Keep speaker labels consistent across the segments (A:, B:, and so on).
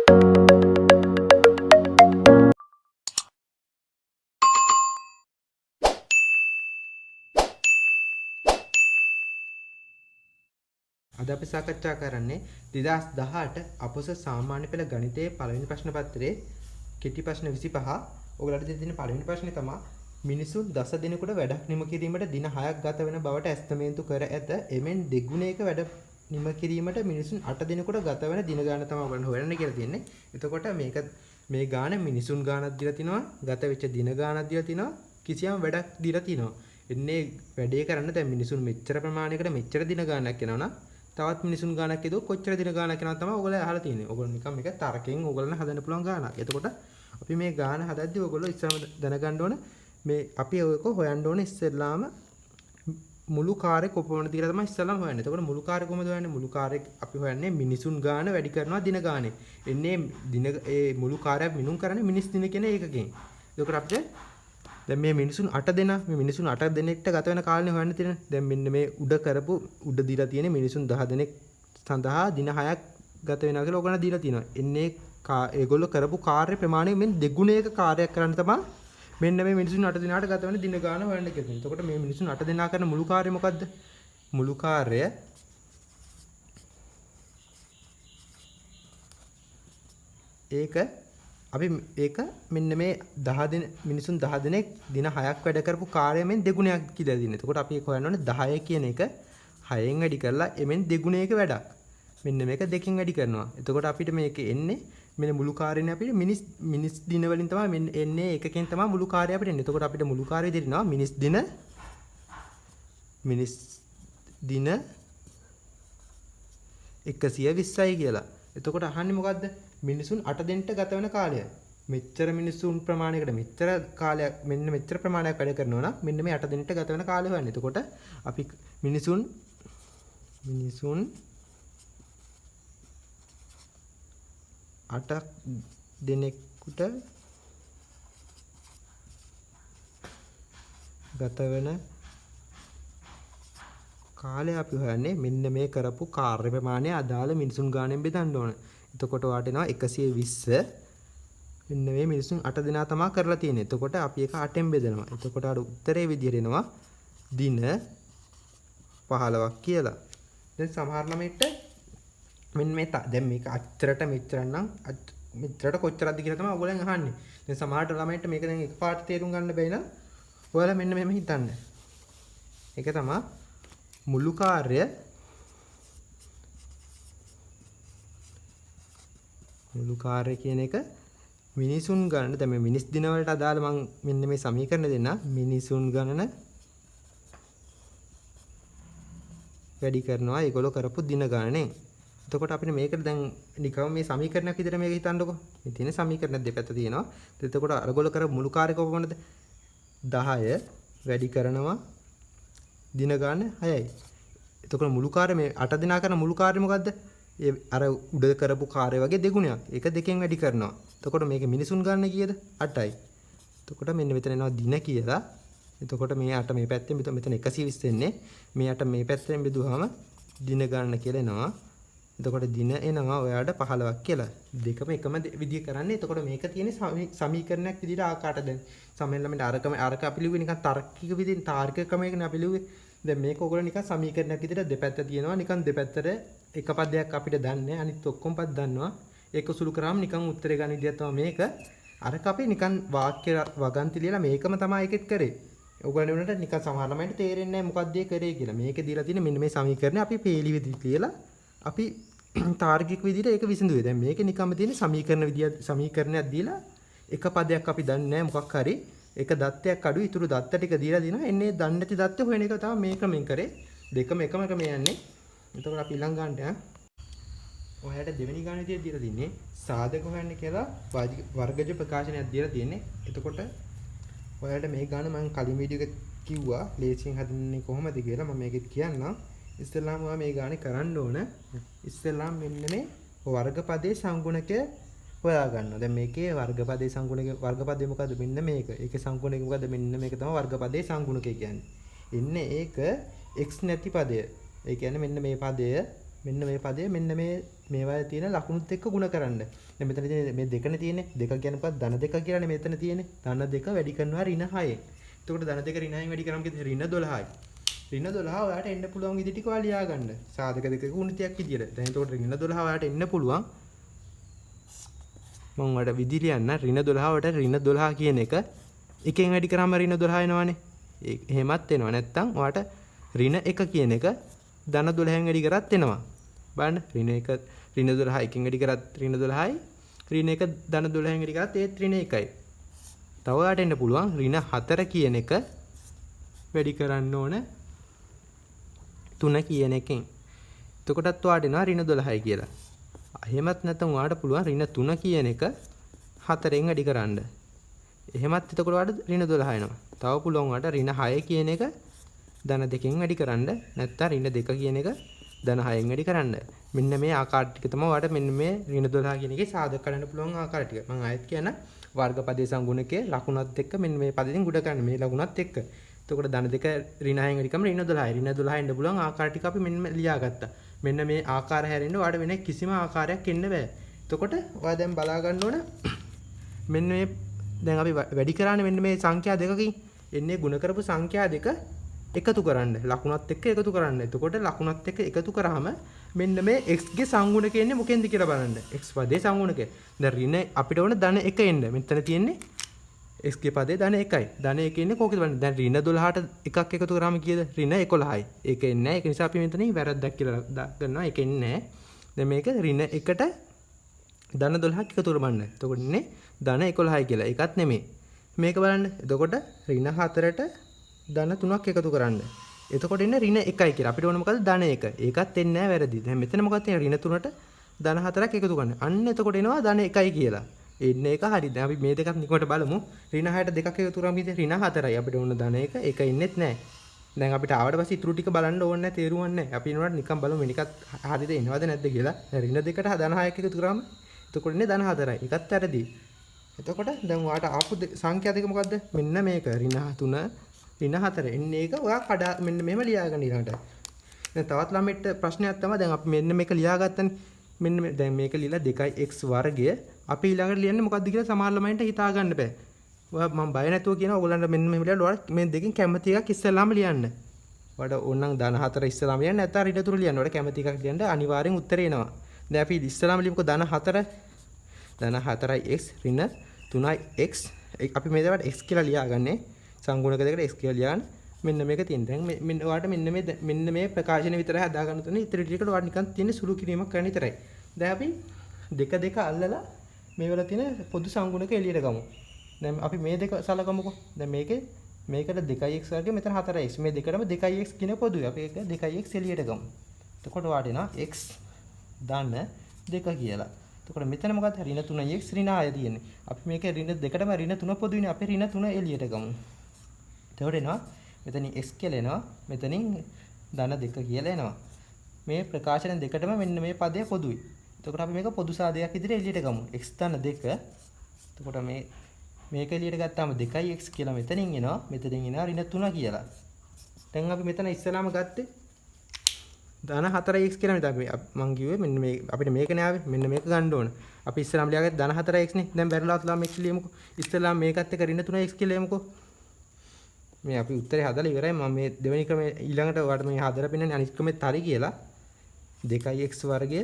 A: අද අපි සාකච්ඡා කරන්නේ 2018 අපොස සාමාන්‍ය පෙළ ගණිතයේ පළවෙනි ප්‍රශ්න පත්‍රයේ කෙටි ප්‍රශ්න 25. ඔයගලට දෙන පළවෙනි ප්‍රශ්නේ තමයි මිනිසුන් දස දිනකට වැඩක් නිම කිරීමට දින 6ක් ගත වෙන බවට ඇස්තමේන්තු කර ඇත. එමෙන් දෙගුණයක වැඩ නිම කිරීමට මිනිසුන් 8 දිනකට ගත වෙන දින ගාන තමයි ඔයගලන්ට හොයන්න කියලා තියෙන්නේ. එතකොට මේ ගාන මිනිසුන් ගානක් දීලා තිනවා, ගත වෙච්ච දින ගානක් දීලා තිනවා, කිසියම් වැඩක් දීලා තිනවා. එන්නේ වැඩේ කරන්න දැන් මිනිසුන් මෙච්චර ප්‍රමාණයකට මෙච්චර දින ගානක් යනවනම් තවත් මිනිසුන් ගානක් යදුව කොච්චර දින ගානක් යනවද තමයි ඔයගොල්ලෝ අහලා තියෙන්නේ. ඔයගොල්ලෝ නිකන් මේක තරකෙන් ඔයගොල්ලන් හදන්න පුළුවන් ගානක්. එතකොට අපි මේ ගාන හදද්දී ඔයගොල්ලෝ ඉස්සරම දැනගන්න ඕන මේ අපි ඔයක හොයන්න ඕනේ ඉස්සෙල්ලාම මුළු කාර්යය කොපමණ තියලා තමයි ඉස්සෙල්ලාම හොයන්නේ. එතකොට මුළු කාර්යය කොහොමද හොයන්නේ? මුළු කාර්යය අපි හොයන්නේ මිනිසුන් ගාන වැඩි කරනවා දින ගානේ. එන්නේ දින ඒ මුළු කාර්යය මිනුම් කරන්නේ මිනිස් දින කියන එකකින්. එතකොට අපිට දැන් මේ මිනිසුන් 8 දෙනා මේ මිනිසුන් 8 දෙනෙක්ට ගත වෙන කාලනේ හොයන්න තියෙන. දැන් මෙන්න මේ උඩ දීලා තියෙන මිනිසුන් 10 දෙනෙක් සඳහා දින 6ක් ගත වෙනවා කියලා ඔයගොල්ලෝ දීලා තියෙනවා. එන්නේ ඒගොල්ලෝ කරපු කාර්ය ප්‍රමාණය මෙන් දෙගුණයක කාර්යයක් කරන්න තමයි මෙන්න මේ මිනිසුන් 8 දිනාට ගත වෙන දින ගාන හොයන්න කියලා. එතකොට මේ මිනිසුන් 8 දෙනා කරන මුළු කාර්යය මොකද්ද? මුළු කාර්යය ඒක මෙන්න මේ 10 දින මිනිසුන් 10 දිනෙක දින 6ක් වැඩ කරපු කාර්යයෙන් දෙගුණයක් කියලා දින. එතකොට අපි ඒක හොයන්න ඕනේ 10 කියන එක 6ෙන් වැඩි කරලා එමෙන් දෙගුණයක වැඩක්. මෙන්න මේක දෙකෙන් වැඩි කරනවා. එතකොට අපිට මේක එන්නේ මෙන්න මුළු කාර්යනේ අපිට මිනිස් දින වලින් තමයි එන්නේ එකකින් තමයි මුළු කාර්යය අපිට එන්නේ. එතකොට අපිට මුළු කාර්යය දෙනවා මිනිස් දින 120යි කියලා. එතකොට අහන්නේ මොකද්ද? මිනිසුන් 8 දෙනෙක්ට ගත වෙන කාලය. මෙච්චර මිනිසුන් ප්‍රමාණයකට මෙච්චර කාලයක් මෙන්න මෙච්චර ප්‍රමාණයක් වැඩ කරනවා නම් මෙන්න මේ 8 දෙනෙක්ට ගත වෙන කාලය හොයන්නේ. එතකොට අපි මිනිසුන් 8 දෙනෙකුට ගත වෙන කාලය අපි හොයන්නේ මෙන්න මේ කරපු කාර්ය ප්‍රමාණය අදාළ මිනිසුන් ගානෙන් බෙදන්න ඕන. එතකොට ඔයාට එනවා 120 මෙන්න මේ මිනිසුන් 8 දෙනා තමයි කරලා තියෙන්නේ. එතකොට අපි ඒක 8ෙන් බෙදනවා. එතකොට අර උත්තරේ විදියට එනවා දින 15ක් කියලා. දැන් සමහර ළමයිට මෙන්න මේ දැන් මේක අච්චරට මෙච්චරනම් මෙච්චරට කොච්චරද කියලා තමයි ඔයගොල්ලන් අහන්නේ. දැන් සමහර ළමයිට මේක දැන් එකපාරට තේරුම් ගන්න බැයි නම් ඔයාලා මෙන්න මෙහෙම හිතන්න. ඒක තමයි මුළු කාර්ය කියන එක මිනිසුන් ගණන දැන් මේ මිනිස් දින වලට අදාළ මම මෙන්න මේ සමීකරණ දෙන්න මිනිසුන් ගණන වැඩි කරනවා ඒගොල්ලෝ කරපු දින ගණනේ. එතකොට අපිට මේකට දැන් නිකම් මේ සමීකරණයක් විදිහට මේක හිතන්නකො. මේ තියෙන සමීකරණ දෙපැත්ත තියෙනවා. එතකොට අරගොල්ලෝ කරපු මුළු කාර්ය කොහොමද? 10 වැඩි කරනවා දින ගණන 6යි. එතකොට මුළු කාර්ය මේ 8 දිනා කරන මුළු කාර්ය මොකද්ද? ඒ අර උඩ කරපු කාර්ය වගේ දෙගුණයක්. ඒක දෙකෙන් වැඩි කරනවා. එතකොට මේක මිනිසුන් ගන්න කීයද? 8යි. එතකොට මෙන්න මෙතන එනවා දින කියලා. එතකොට මේ 8 මේ පැත්තෙන් මෙතන 120 එන්නේ. මේ 8 මේ පැත්තෙන් බෙදුවාම දින ගන්න කියලා එනවා. එතකොට දින එනවා ඔයාලට 15ක් කියලා. දෙකම එකම විදිය කරන්නේ. එතකොට මේක තියෙන්නේ සමීකරණයක් විදිහට ආකාරයට දැන් සමහරවිට අරක අපි ලිව්වේ නිකන් තාර්කික විදිහින් තාර්කික ක්‍රමයකින් අපි ලිව්වේ. දැන් මේක ඔයගොල්ලෝ නිකන් සමීකරණයක් විදිහට දෙපැත්ත තියෙනවා. නිකන් දෙපැත්තට එක පදයක් අපිට දන්නේ අනිත් ඔක්කොම පද දන්නවා. ඒක සුළු කරාම නිකන් උත්තරේ ගන්න විදිහක් තමයි මේක. අරක අපි නිකන් වාක්‍ය වගන්ති ලියලා මේකම තමයි එකෙත් කරේ. ඔයගොල්ලෝ උනට නිකන් සමහර ළමයින්ට තේරෙන්නේ නැහැ මොකක්ද ඒ කරේ කියලා. මේකේ දීලා තියෙන මෙන්න මේ සමීකරණය අපි පේලි විදිහට ලියලා අපි තාර්කික විදිහට ඒක විසඳුවේ. දැන් මේකේ නිකම්ම තියෙන සමීකරණයක් දීලා එක පදයක් අපි දන්නේ නැහැ මොකක් හරි එක දත්තයක් අඩු ඉතුරු දත්ත ටික දීලා දිනවා. එන්නේ දන්නේ නැති දත්ත හොයන එක තමයි මේ ක්‍රමෙන් කරේ. දෙකම එකම ක්‍රමය යන්නේ. එතකොට අපි ඊළඟ ගන්නට ඔයාලට දෙවෙනි ගානේ දීලා තින්නේ සාධක හොයන්න කියලා වර්ගජ ප්‍රකාශනයක් දීලා තියෙන්නේ. එතකොට ඔයාලට මේ ගාන මම කලින් වීඩියෝ එකේ කිව්වා ලේසියෙන් හදන්නේ කොහොමද කියලා. මම මේකෙත් කියන්නම්. ඉස්සෙල්ලාම ඔයා මේ ගානේ කරන්න ඕන. ඉස්සෙල්ලාම මෙන්න මේ වර්ගපදයේ සංගුණකය හොයා ගන්නවා. දැන් මේකේ වර්ගපදයේ වර්ගපදය මොකද්ද? මෙන්න මේක. ඒකේ සංගුණකය මොකද්ද? මෙන්න මේක තමයි වර්ගපදයේ සංගුණකය කියන්නේ. එන්නේ ඒක x නැති පදය. ඒ කියන්නේ මෙන්න මේ පදය මෙන්න මේ පදේ මෙන්න මේවා තියෙන ලකුණුත් එක්ක ಗುಣ කරන්න. දැන් මෙතන තියෙන මේ දෙකනේ තියෙන්නේ. දෙක කියන්නේ මොකක්ද? ධන දෙක කියලානේ මෙතන තියෙන්නේ. ධන දෙක වැඩි කරනවා ඍණ 6. එතකොට ධන දෙක ඍණ 6න් වැඩි කරාම කිව්ද ඍණ 12යි. ඍණ 12 ඔයාලට එන්න පුළුවන් විදි ටික ඔයාලා ලියා ගන්න. සාධක දෙකක ගුණිතයක් විදියට. දැන් එතකොට ඍණ 12 ඔයාලට එන්න පුළුවන්. මම ඔයාලට විදි ලියන්න ඍණ 12 වට ඍණ 12 කියන එක එකෙන් වැඩි කරාම ඍණ 12 එනවනේ. එහෙමත් එනවා. නැත්තම් ඔයාලට ඍණ 1 කියන එක ධන 12න් වැඩි කරත් එනවා. බලන්න ඍණ 1 ඍණ 12 එකෙන් වැඩි කරත් ඍණ 12යි. ඍණ 1 ධන 12න් වැඩි කරත් ඒත් ඍණ 1යි. තව ඔයාලට එන්න පුළුවන් ඍණ 4 කියන එක වැඩි කරන්න ඕන 3 කියන එකෙන්. එතකොටත් ඔයාලට එනවා ඍණ 12යි කියලා. එහෙමත් නැත්නම් ඔයාලට පුළුවන් ඍණ 3 කියන එක 4ෙන් වැඩි කරන්න. එහෙමත් එතකොට ඔයාලට ඍණ 12 එනවා. තව පුළුවන් ඔයාලට ඍණ 6 කියන එක ධන 2කින් වැඩි කරන්න. නැත්නම් ඍණ 2 කියන එක ධන 6න් වැඩි කරන්න. මෙන්න මේ ආකාර ටික තමයි ඔයාලට මෙන්න මේ ඍණ 12 කියන එකේ සාධක කරන්න පුළුවන් ආකාර ටික. මම ආයෙත් කියන වර්ගපදයේ සංගුණකයේ ලකුණත් එක්ක මෙන්න මේ පදයෙන් ගුණ කරන්න මේ ලකුණත් එක්ක. එතකොට ධන 2 ඍණ 6න් වැඩි කරාම ඍණ 12යි. ඍණ 12 එන්න පුළුවන් ආකාර ටික අපි මෙන්න ලියාගත්තා. මෙන්න මේ ආකාර හැරෙන්න ඔයාලට වෙන කිසිම ආකාරයක් එන්න බෑ. එතකොට ඔයා දැන් බලා ගන්න ඕන මෙන්න මේ දැන් අපි වැඩි කරානේ මෙන්න මේ සංඛ්‍යා දෙකකින් එන්නේ ගුණ කරපු සංඛ්‍යා දෙක එකතු කරන්න ලකුණත් එක්ක එකතු කරන්න. එතකොට ලකුණත් එක්ක එකතු කරාම මෙන්න මේ x ගේ සංගුණක එන්නේ මොකෙන්ද කියලා බලන්න. x පදේ සංගුණකය. දැන් ඍණ අපිට ඕන ධන 1 එන්න. මෙතන තියෙන්නේ x ගේ පදේ ධන 1යි. ධන 1 ඉන්නේ කොහොමද බලන්න. දැන් ඍණ 12ට එකක් එකතු කරාම කීයද? ඍණ 11යි. ඒක එන්නේ නැහැ. ඒක නිසා අපි මෙතන වැරද්දක් කියලා ගන්නවා. ඒක එන්නේ නැහැ. දැන් මේක ඍණ 1ට ධන 12ක් එකතු කරගන්න. එතකොට ඉන්නේ ධන 11යි කියලා. ඒකත් නෙමෙයි. මේක බලන්න. එතකොට ඍණ 4ට ධන 3ක් එකතු කරන්න. එතකොට එන්නේ ඍණ 1යි කියලා. අපිට ඕන මොකද්ද? ධන 1. ඒකත් එන්නේ නැහැ වැරදි. දැන් මෙතන මොකක්ද තියෙන්නේ? ඍණ 3ට ධන 4ක් එකතු කරන්න. අන්න එතකොට එනවා ධන 1යි කියලා. එන්නේ එක හරි. දැන් අපි මේ දෙකත් නිකමට බලමු. ර්ණ 6ට දෙකක් එකතු කරාම කිව්ද ර්ණ 4යි. අපිට ඕන ධන එක එක ඉන්නෙත් නැහැ. දැන් අපිට ආවට පස්සේ ඉතුරු ටික බලන්න ඕනේ නැහැ, තේරුම් නැහැ. අපි එනකොට නිකන් බලමු මේකත් හරියද එනවද නැද්ද කියලා. දැන් ර්ණ 2ට ධන 6ක් එකතු කරාම එතකොට ඉන්නේ ධන 4යි. ඒකත් වැරදි. එතකොට දැන් ඔයාට ආපු සංඛ්‍යා දෙක මොකද්ද? මෙන්න මේක ර්ණ 3 ර්ණ 4. එන්නේ ඒක ඔයා කඩා මෙන්න මෙහෙම ලියාගන්න ඊළඟට. දැන් තවත් ළමෙක්ට ප්‍රශ්නයක් තමයි දැන් අපි මෙන්න මේක ලියාගත්තනේ. මෙන්න දැන් මේක ලියලා 2x වර්ගය අපි ඊළඟට ලියන්නේ මොකද්ද කියලා සමහර ළමයින්ට හිතා ගන්න බෑ. ඔයා මම බය නැතුව කියනවා ඔයගොල්ලන්ට මෙන්න මෙහෙම ලියලා ඔයාලා මේ දෙකෙන් කැමති එකක් ඉස්සෙල්ලාම ලියන්න. ඔයාලට ඕනනම් ධන 4 ඉස්සෙල්ලාම ලියන්න නැත්නම් ඍණ 3 ලියන්න. ඔයාලට කැමති එකක් ලියන්න අනිවාර්යෙන් උත්තරේ එනවා. දැන් අපි ඉස්සෙල්ලාම ලියමුකෝ ධන 4 ධන 4යි x ඍණ 3යි x අපි මේ දේවට x කියලා ලියාගන්නේ. සංගුණක දෙකට x කියලා ලියන්න. මෙන්න මේක තියෙන. දැන් මෙන්න ඔයාලට මෙන්න මේ ප්‍රකාශන විතරයි හදා ගන්න තුනේ. ඉතින් ටිකට ඔයාලට නිකන් තියෙන සුළු කිරීමක් කරන්න විතරයි. දැන් අපි දෙක අල්ලලා මේවල තියෙන පොදු සංගුණක එළියට ගමු. දැන් අපි මේ දෙක සලකමුකෝ. දැන් මේකට 2x වර්ගය මෙතන 4x. මේ දෙකටම 2x කියන පොදුයි. අපි ඒක 2x එළියට ගමු. එතකොට ඔයාලට එනවා x ධන 2 කියලා. එතකොට මෙතන මොකක්ද? ඍණ 3x ඍණ 6 තියෙන්නේ. අපි මේක ඍණ දෙකටම ඍණ 3 පොදුයිනේ. අපි ඍණ 3 එළියට ගමු. එතකොට එනවා මෙතනින් x කියලා එනවා. මෙතනින් ධන 2 කියලා එනවා. මේ ප්‍රකාශන දෙකටම මෙන්න මේ පදය පොදුයි. එතකොට අපි මේක පොදු සාධකයක් විදිහට එළියට ගමු. x ධන 2. එතකොට මේක එළියට ගත්තාම 2x කියලා මෙතනින් එනවා. මෙතනින් එනවා ඍණ 3 කියලා. දැන් අපි මෙතන ඉස්සලාම ගත්තේ ධන 4x කියලා මෙතන මම කිව්වේ මෙන්න මේ අපිට මේක නෑ ආවේ. මෙන්න මේක ගන්න ඕන. අපි ඉස්සලාම ලියාගත්තේ ධන 4x නේ. දැන් බැරිලා තුලා මේක ලියමුකෝ. ඉස්සලාම මේකත් එක්ක ඍණ 3x කියලා ලියමුකෝ. මේ අපි උත්තරේ හදලා ඉවරයි. මම මේ දෙවෙනි ක්‍රමයේ ඊළඟට ඔයාලට මේ හදලා පෙන්නන්නේ අනිත් ක්‍රමෙත් හරි කියලා. 2x වර්ගය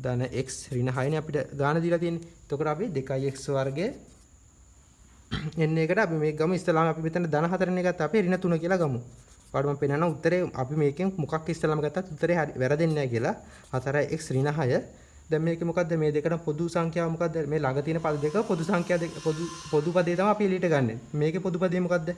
A: ධන x ඍණ 6නේ අපිට ගාන දීලා තියෙන්නේ. එතකොට අපි 2x වර්ගය එන්න එකට අපි මේක ගමු. ඉස්සලාම අපි මෙතන ධන 4නේ ගත්තා. අපි ඍණ 3 කියලා ගමු. ඔයාලට මම පෙන්නන උත්තරේ අපි මේකෙන් මොකක් ඉස්සලාම ගත්තත් උත්තරේ හරි වැරදෙන්නේ නැහැ කියලා. 4x ඍණ 6. දැන් මේකේ මොකද්ද? මේ දෙකට පොදු සංඛ්‍යාව මොකද්ද? මේ ළඟ තියෙන පද දෙක පොදු සංඛ්‍යා දෙක පොදු පදේ තමයි අපි එළියට ගන්නෙ. මේකේ පොදු පදේ මොකද්ද?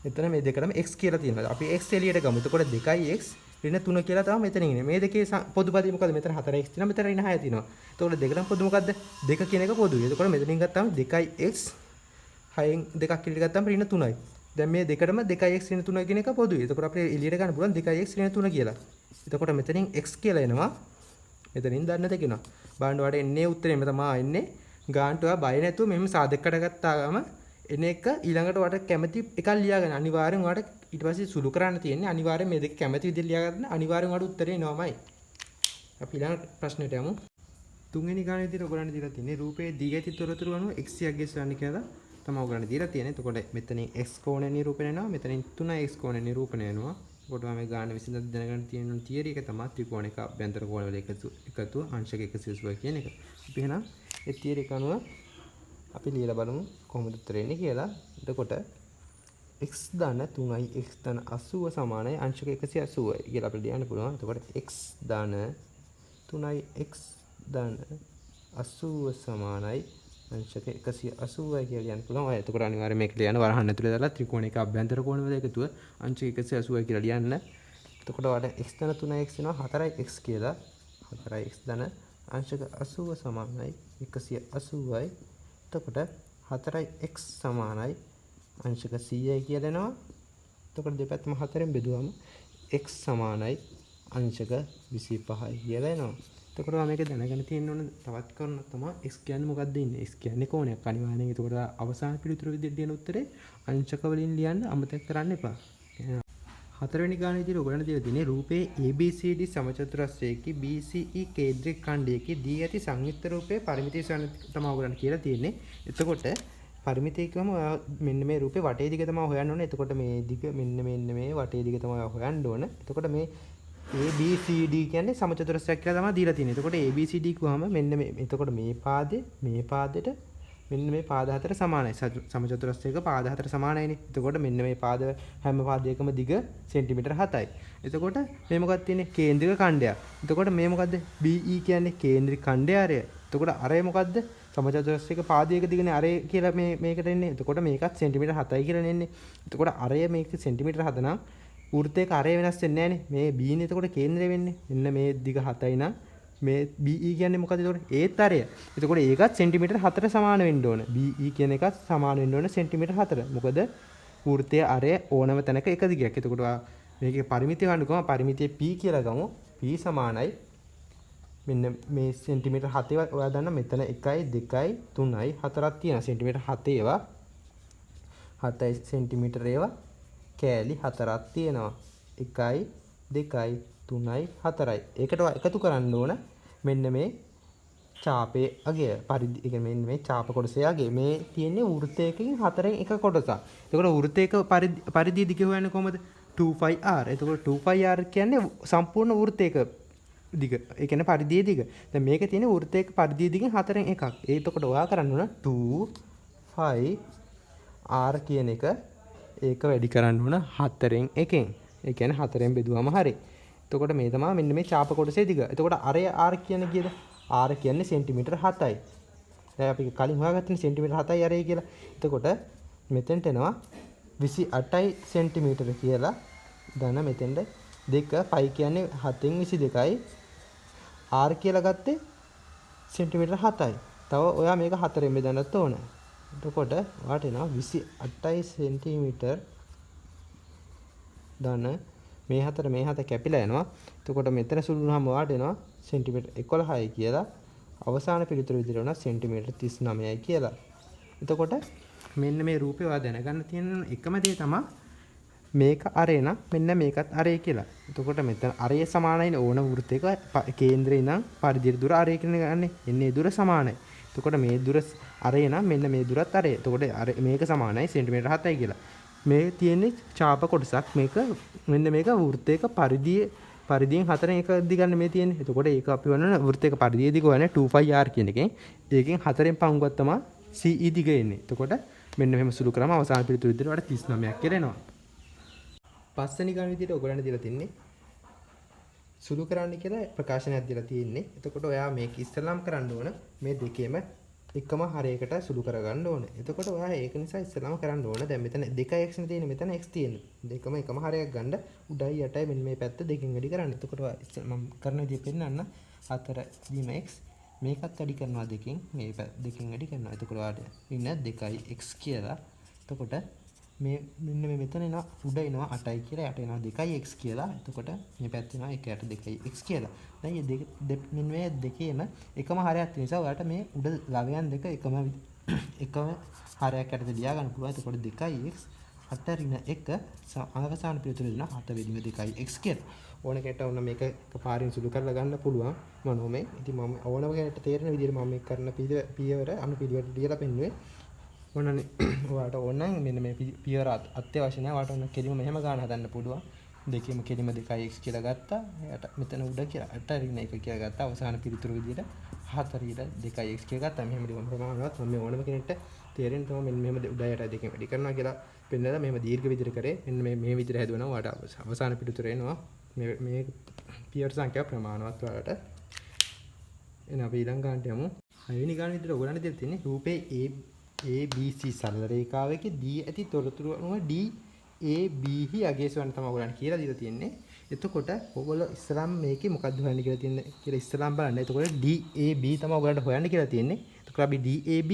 A: එතන මේ දෙකටම x කියලා තියෙනවා. අපි x එළියට ගමු. එතකොට 2x ඍණ 3 කියලා තමයි මෙතන ඉන්නේ. මේ දෙකේ පොදු පදේ මොකද්ද? මෙතන 4x තියෙනවා. මෙතන ඍණ 6 තියෙනවා. එතකොට දෙකටම පොදු මොකද්ද? 2 කියන එක පොදුයි. එතකොට මෙතනින් ගත්තාම 2x 6න් දෙකක් එළියට ගත්තාම ඍණ 3යි. දැන් මේ දෙකටම 2x ඍණ 3 කියන එක පොදුයි. එතකොට අපිට එළියට ගන්න පුළුවන් 2x ඍණ 3 කියලා. එතකොට මෙතනින් x කියලා එනවා. මෙතනින් දන්න දෙකිනවා. බලන්න ඔයාලට එන්නේ උත්තරේ මේ තමයි එන්නේ. ගාන්ට ඔයා බය නැතුව මෙහෙම සාධකකට ගත්තාම එන එක ඊළඟට ඔයාලට කැමති එකක් ලියාගන්න. අනිවාර්යෙන් ඔයාලට ඊට පස්සේ සුළු කරන්න තියෙන්නේ. අනිවාර්යෙන් මේ දෙක කැමති විදිහට ලියාගන්න. අනිවාර්යෙන් ඔයාලට උත්තරේ එනවාමයි. අපි ඊළඟ ප්‍රශ්නෙට යමු. තුන්වෙනි ගාන විදිහට ඔයගොල්ලන් දීලා තියෙන්නේ රූපයේ දී ඇති තොරතුරු අනුව x යග්ගේ සොයන්න කියලා තමයි ඔයගොල්ලන් දීලා තියෙන්නේ. එතකොට මෙතනින් x කෝණය නිරූපණය වෙනවා. මෙතනින් 3x කෝණය නිරූපණය වෙනවා. එතකොට මේ ගාන විසඳලා දැනගන්න තියෙන තියරි එක තමයි ත්‍රිකෝණයක අභ්‍යන්තර කෝණ වල එකතුව අංශක 180 කියන එක. අපි එහෙනම් ඒ තියරි එක අනුව අපි ලියලා බලමු කොහොමද උත්තර එන්නේ කියලා. එතකොට x ධන 3යි x ධන 80 සමානයි අංශක 180යි කියලා අපිට ලියන්න පුළුවන්. එතකොට x ධන 3යි x ධන 80 සමානයි අංශක 180යි කියලා ලියන්න පුළුවන්. ඔය එතකොට අනිවාර්යයෙන් මේක ලියන්න වරහන් ඇතුලේ දාලා ත්‍රිකෝණයක අභ්‍යන්තර කෝණ වල එකතුව අංශක 180යි කියලා ලියන්න. එතකොට ඔයාලට x ධන 3x වෙනවා 4x කියලා. 4x ධන අංශක 80 සමානයි 180යි. එතකොට 4x සමානයි අංශක 100යි කියලා එනවා. එතකොට දෙපැත්තම 4ෙන් බෙදුවම x සමානයි අංශක 25යි කියලා එනවා. එතකොට මේක දැනගෙන තියෙන්න ඕන තවත් කරුණක් තමයි x කියන්නේ මොකක්ද ඉන්නේ. x කියන්නේ කෝණයක්. අනිවාර්යෙන් එතකොට අවසාන පිළිතුර විදිහට දෙන උත්තරේ අංශක වලින් ලියන්න අමතක කරන්න එපා. හතරවෙනි ගාන විදිහට ඔයගොල්ලන් දීලා තියෙන්නේ රූපයේ ABCD සමචතුරස්‍රයේකී BCE කේන්ද්‍රික ඛණ්ඩයකදී දී ඇති සංයුක්ත රූපයේ පරිමිතිය සොයන්න තමයි ඔයගොල්ලන් කියලා තියෙන්නේ. එතකොට පරිමිතිය කියවම මෙන්න මේ රූපේ වටේ දිග තමයි හොයන්න ඕනේ. එතකොට මේ දිග මෙන්න මේ වටේ දිග තමයි හොයන්න ඕන. එතකොට මේ ABCD කියන්නේ සමචතුරස්‍රයක් කියලා තමයි දීලා තියෙන්නේ. එතකොට ABCD කිව්වම මෙන්න මේ එතකොට මේ පාදෙට මෙන්න මේ පාද හතර සමානයි. සමචතුරස්‍රයක පාද හතර සමානයිනේ. එතකොට මෙන්න මේ පාද හැම පාදයකම දිග සෙන්ටිමීටර් 7යි. එතකොට මේ මොකක්ද තියෙන්නේ? කේන්ද්‍රික ඛණ්ඩයක්. එතකොට මේ මොකද්ද? BE කියන්නේ කේන්ද්‍රික ඛණ්ඩාරය. එතකොට අරය මොකද්ද? සමචතුරස්‍රයක පාදයක දිගනේ අරය කියලා මේකට එන්නේ. එතකොට මේකත් සෙන්ටිමීටර් 7යි කියලා එන්නේ. එතකොට අරය මේක සෙන්ටිමීටර් 7 නම් වෘත්තයක අරය වෙනස් වෙන්නේ නැහනේ. මේ B නේ එතකොට කේන්ද්‍රය වෙන්නේ. මෙන්න මේ දිග 7යි නම් මේ BE කියන්නේ මොකද එතකොට? ඒත් අරය. එතකොට ඒකත් සෙන්ටිමීටර් 4ට සමාන වෙන්න ඕන. BE කියන එකත් සමාන වෙන්න ඕන සෙන්ටිමීටර් 4. මොකද වෘත්තයේ අරය ඕනම තැනක එක දිගයක්. එතකොට මේකේ පරිමිතිය ගන්නකොම පරිමිතිය P කියලා ගමු. P සමානයි මෙන්න මේ සෙන්ටිමීටර් 7 ඔයා දන්න මෙතන 1යි 2යි 3යි 4ක් තියෙනවා. සෙන්ටිමීටර් 7 ඒවා 7යි සෙන්ටිමීටර් ඒවා කෑලි 4ක් තියෙනවා. 1යි 2යි 3යි 4යි. ඒකට එකතු කරන්න ඕන මෙන්න මේ ඡාපයේ අගය පරිදි ඒ කියන්නේ මේ ඡාප කොටසේ අගය මේ තියෙන්නේ වෘත්තයකින් 4න් එක කොටසක්. එතකොට වෘත්තයක පරිදි දිග හොයන්නේ කොහමද? 2πr. එතකොට 2πr කියන්නේ සම්පූර්ණ වෘත්තයක දිග. ඒ කියන්නේ පරිදියේ දිග. දැන් මේක තියෙන්නේ වෘත්තයක පරිදියේ දිගෙන් 4න් එකක්. එතකොට ඔයා කරන්න ඕන 2πr කියන එක ඒක වැඩි කරන්න ඕන 4න් එකෙන්. ඒ කියන්නේ 4න් බෙදුවම හරි. එතකොට මේ තමයි මෙන්න මේ ඡාප කොටසේ දිග. එතකොට අරය r කියන්නේ කීයද? r කියන්නේ සෙන්ටිමීටර් 7යි. දැන් අපි කලින් හොයාගත්තනේ සෙන්ටිමීටර් 7යි අරය කියලා. එතකොට මෙතෙන්ට එනවා 28යි සෙන්ටිමීටර කියලා. දන්න මෙතෙන්ට 2 π කියන්නේ 7න් 22යි. r කියලා ගත්තේ සෙන්ටිමීටර් 7යි. තව ඔයා මේක 4ෙන් බෙදන්නත් ඕන. එතකොට ඔයාට එනවා 28යි සෙන්ටිමීටර් ධන මේ 4 කැපිලා යනවා. එතකොට මෙතන සුළු වුණාම ඔයාට එනවා සෙන්ටිමීටර් 11යි කියලා. අවසාන පිළිතුර විදිහට උනා සෙන්ටිමීටර් 39යි කියලා. එතකොට මෙන්න මේ රූපේ ඔයා දැනගන්න තියෙන එකම දේ තමයි මේක අරේ නම් මෙන්න මේකත් අරේ කියලා. එතකොට මෙතන අරේ සමානයි ඕන වෘත්තයක කේන්ද්‍රේ ඉඳන් පරිධියට දුර අරේ කියන ගන්නේ. එන්නේ දුර සමානයි. එතකොට මේ දුර අරේ නම් මෙන්න මේ දුරත් අරේ. එතකොට මේක සමානයි සෙන්ටිමීටර් 7යි කියලා. මේ තියෙන්නේ ඡාප කොටසක්. මේක මෙන්න මේක වෘත්තයක පරිධියෙන් 4න් එක දිගන්න මේ තියෙන්නේ. එතකොට ඒක අපි වන්න වෘත්තයක පරිධිය දිග වන්නේ 2πr කියන එකෙන්. ඒකෙන් 4න් පංගුවක් තමයි CE දිග එන්නේ. එතකොට මෙන්න මෙහෙම සුළු කරාම අවසාන පිළිතුර විදිහට වඩා 39ක් කියලා එනවා. පස්වෙනි ගාන විදිහට ඔයගොල්ලන්ට දීලා තින්නේ සුළු කරන්න කියලා ප්‍රකාශනයක් දීලා තියෙන්නේ. එතකොට ඔයා මේක ඉස්සෙල්ලාම කරන්න ඕන මේ දෙකේම එකම හරයකට සුළු කරගන්න ඕන. එතකොට ඔයා ඒක නිසා ඉස්සෙල්ලාම කරන්න ඕන. දැන් මෙතන 2x නේ තියෙන්නේ මෙතන x තියෙන්නේ. දෙකම එකම හරයක් ගන්න උඩයි යටයි මෙන්න මේ පැත්ත දෙකෙන් වැඩි කරන්න. එතකොට මම කරන විදිහ පෙන්නන්න 4 දීම x මේකත් වැඩි කරනවා දෙකෙන් මේ දෙකෙන් වැඩි කරනවා. එතකොට ඔයාට ඉන්න 2x කියලා. එතකොට මේ මෙන්න මේ මෙතන එනවා උඩ එනවා 8යි කියලා යට එනවා 2x කියලා. එතකොට මේ පැත්ත එනවා 1 යට 2x කියලා. දැන් මේ මෙන්න මේ දෙකේම එකම හරයක් තියෙන නිසා ඔයාලට මේ උඩ ලවයන් දෙක එකම එකම හරයක් යටතේ ලියා ගන්න පුළුවන්. එතකොට 2x 8 ඍණ 1 අවසාන පිළිතුර දෙන 7 වෙනිම 2x කියලා. ඕන කෙනෙක්ට ඕන මේක එකපාරින් සුළු කරලා ගන්න පුළුවන් මොනෝමේ. ඉතින් මම ඕනම කෙනෙක්ට තේරෙන විදිහට මම මේක කරන පියවර අනුපිළිවෙලට ලියලා පෙන්නුවේ. ඕනනේ ඔයාලට ඕන නම් මෙන්න මේ පියවර අත්‍යවශ්‍ය නැහැ. ඔයාලට ඕන කෙලිම මෙහෙම ගන්න හදන්න පුළුවන්. දෙකේම කෙලිම 2x කියලා ගත්තා. එයාට මෙතන උඩ කියලා 8 ඍණ 1 කියලා ගත්තා. අවසාන පිළිතුර විදිහට 4 ඍණ 2x කියලා ගත්තා. මෙහෙම ලියමු ප්‍රමාණවත් මම ඕනම කෙනෙක්ට තේරෙන්න තමයි මෙන්න මෙහෙම උඩ යට දෙකෙන් වැඩි කරනවා කියලා පෙන්නලා මෙහෙම දීර්ඝ විදිහට කරේ. මෙන්න මේ විදිහට හැදුවනම් ඔයාලට අවසාන පිළිතුර එනවා. මේ පියවර සංඛ්‍යාව ප්‍රමාණවත් වලට එන අපි ඊළඟ ගානට යමු. 6 වෙනි ගාන විදිහට ඔයගලන්ට දෙලා තියෙන්නේ රූපේ ABC සරල රේඛාවකේ දී ඇති තොරතුරු අනුව DAB හි අගයසවන්න තමයි ඔයගලන්ට කියලා දීලා තියෙන්නේ. එතකොට ඔයගොල්ලෝ ඉස්සරහම මේකේ මොකද්ද හොයන්න කියලා තියෙන්නේ කියලා ඉස්සරහම බලන්න. එතකොට DAB තමයි ඔයගලන්ට හොයන්න කියලා තියෙන්නේ. එතකොට අපි DAB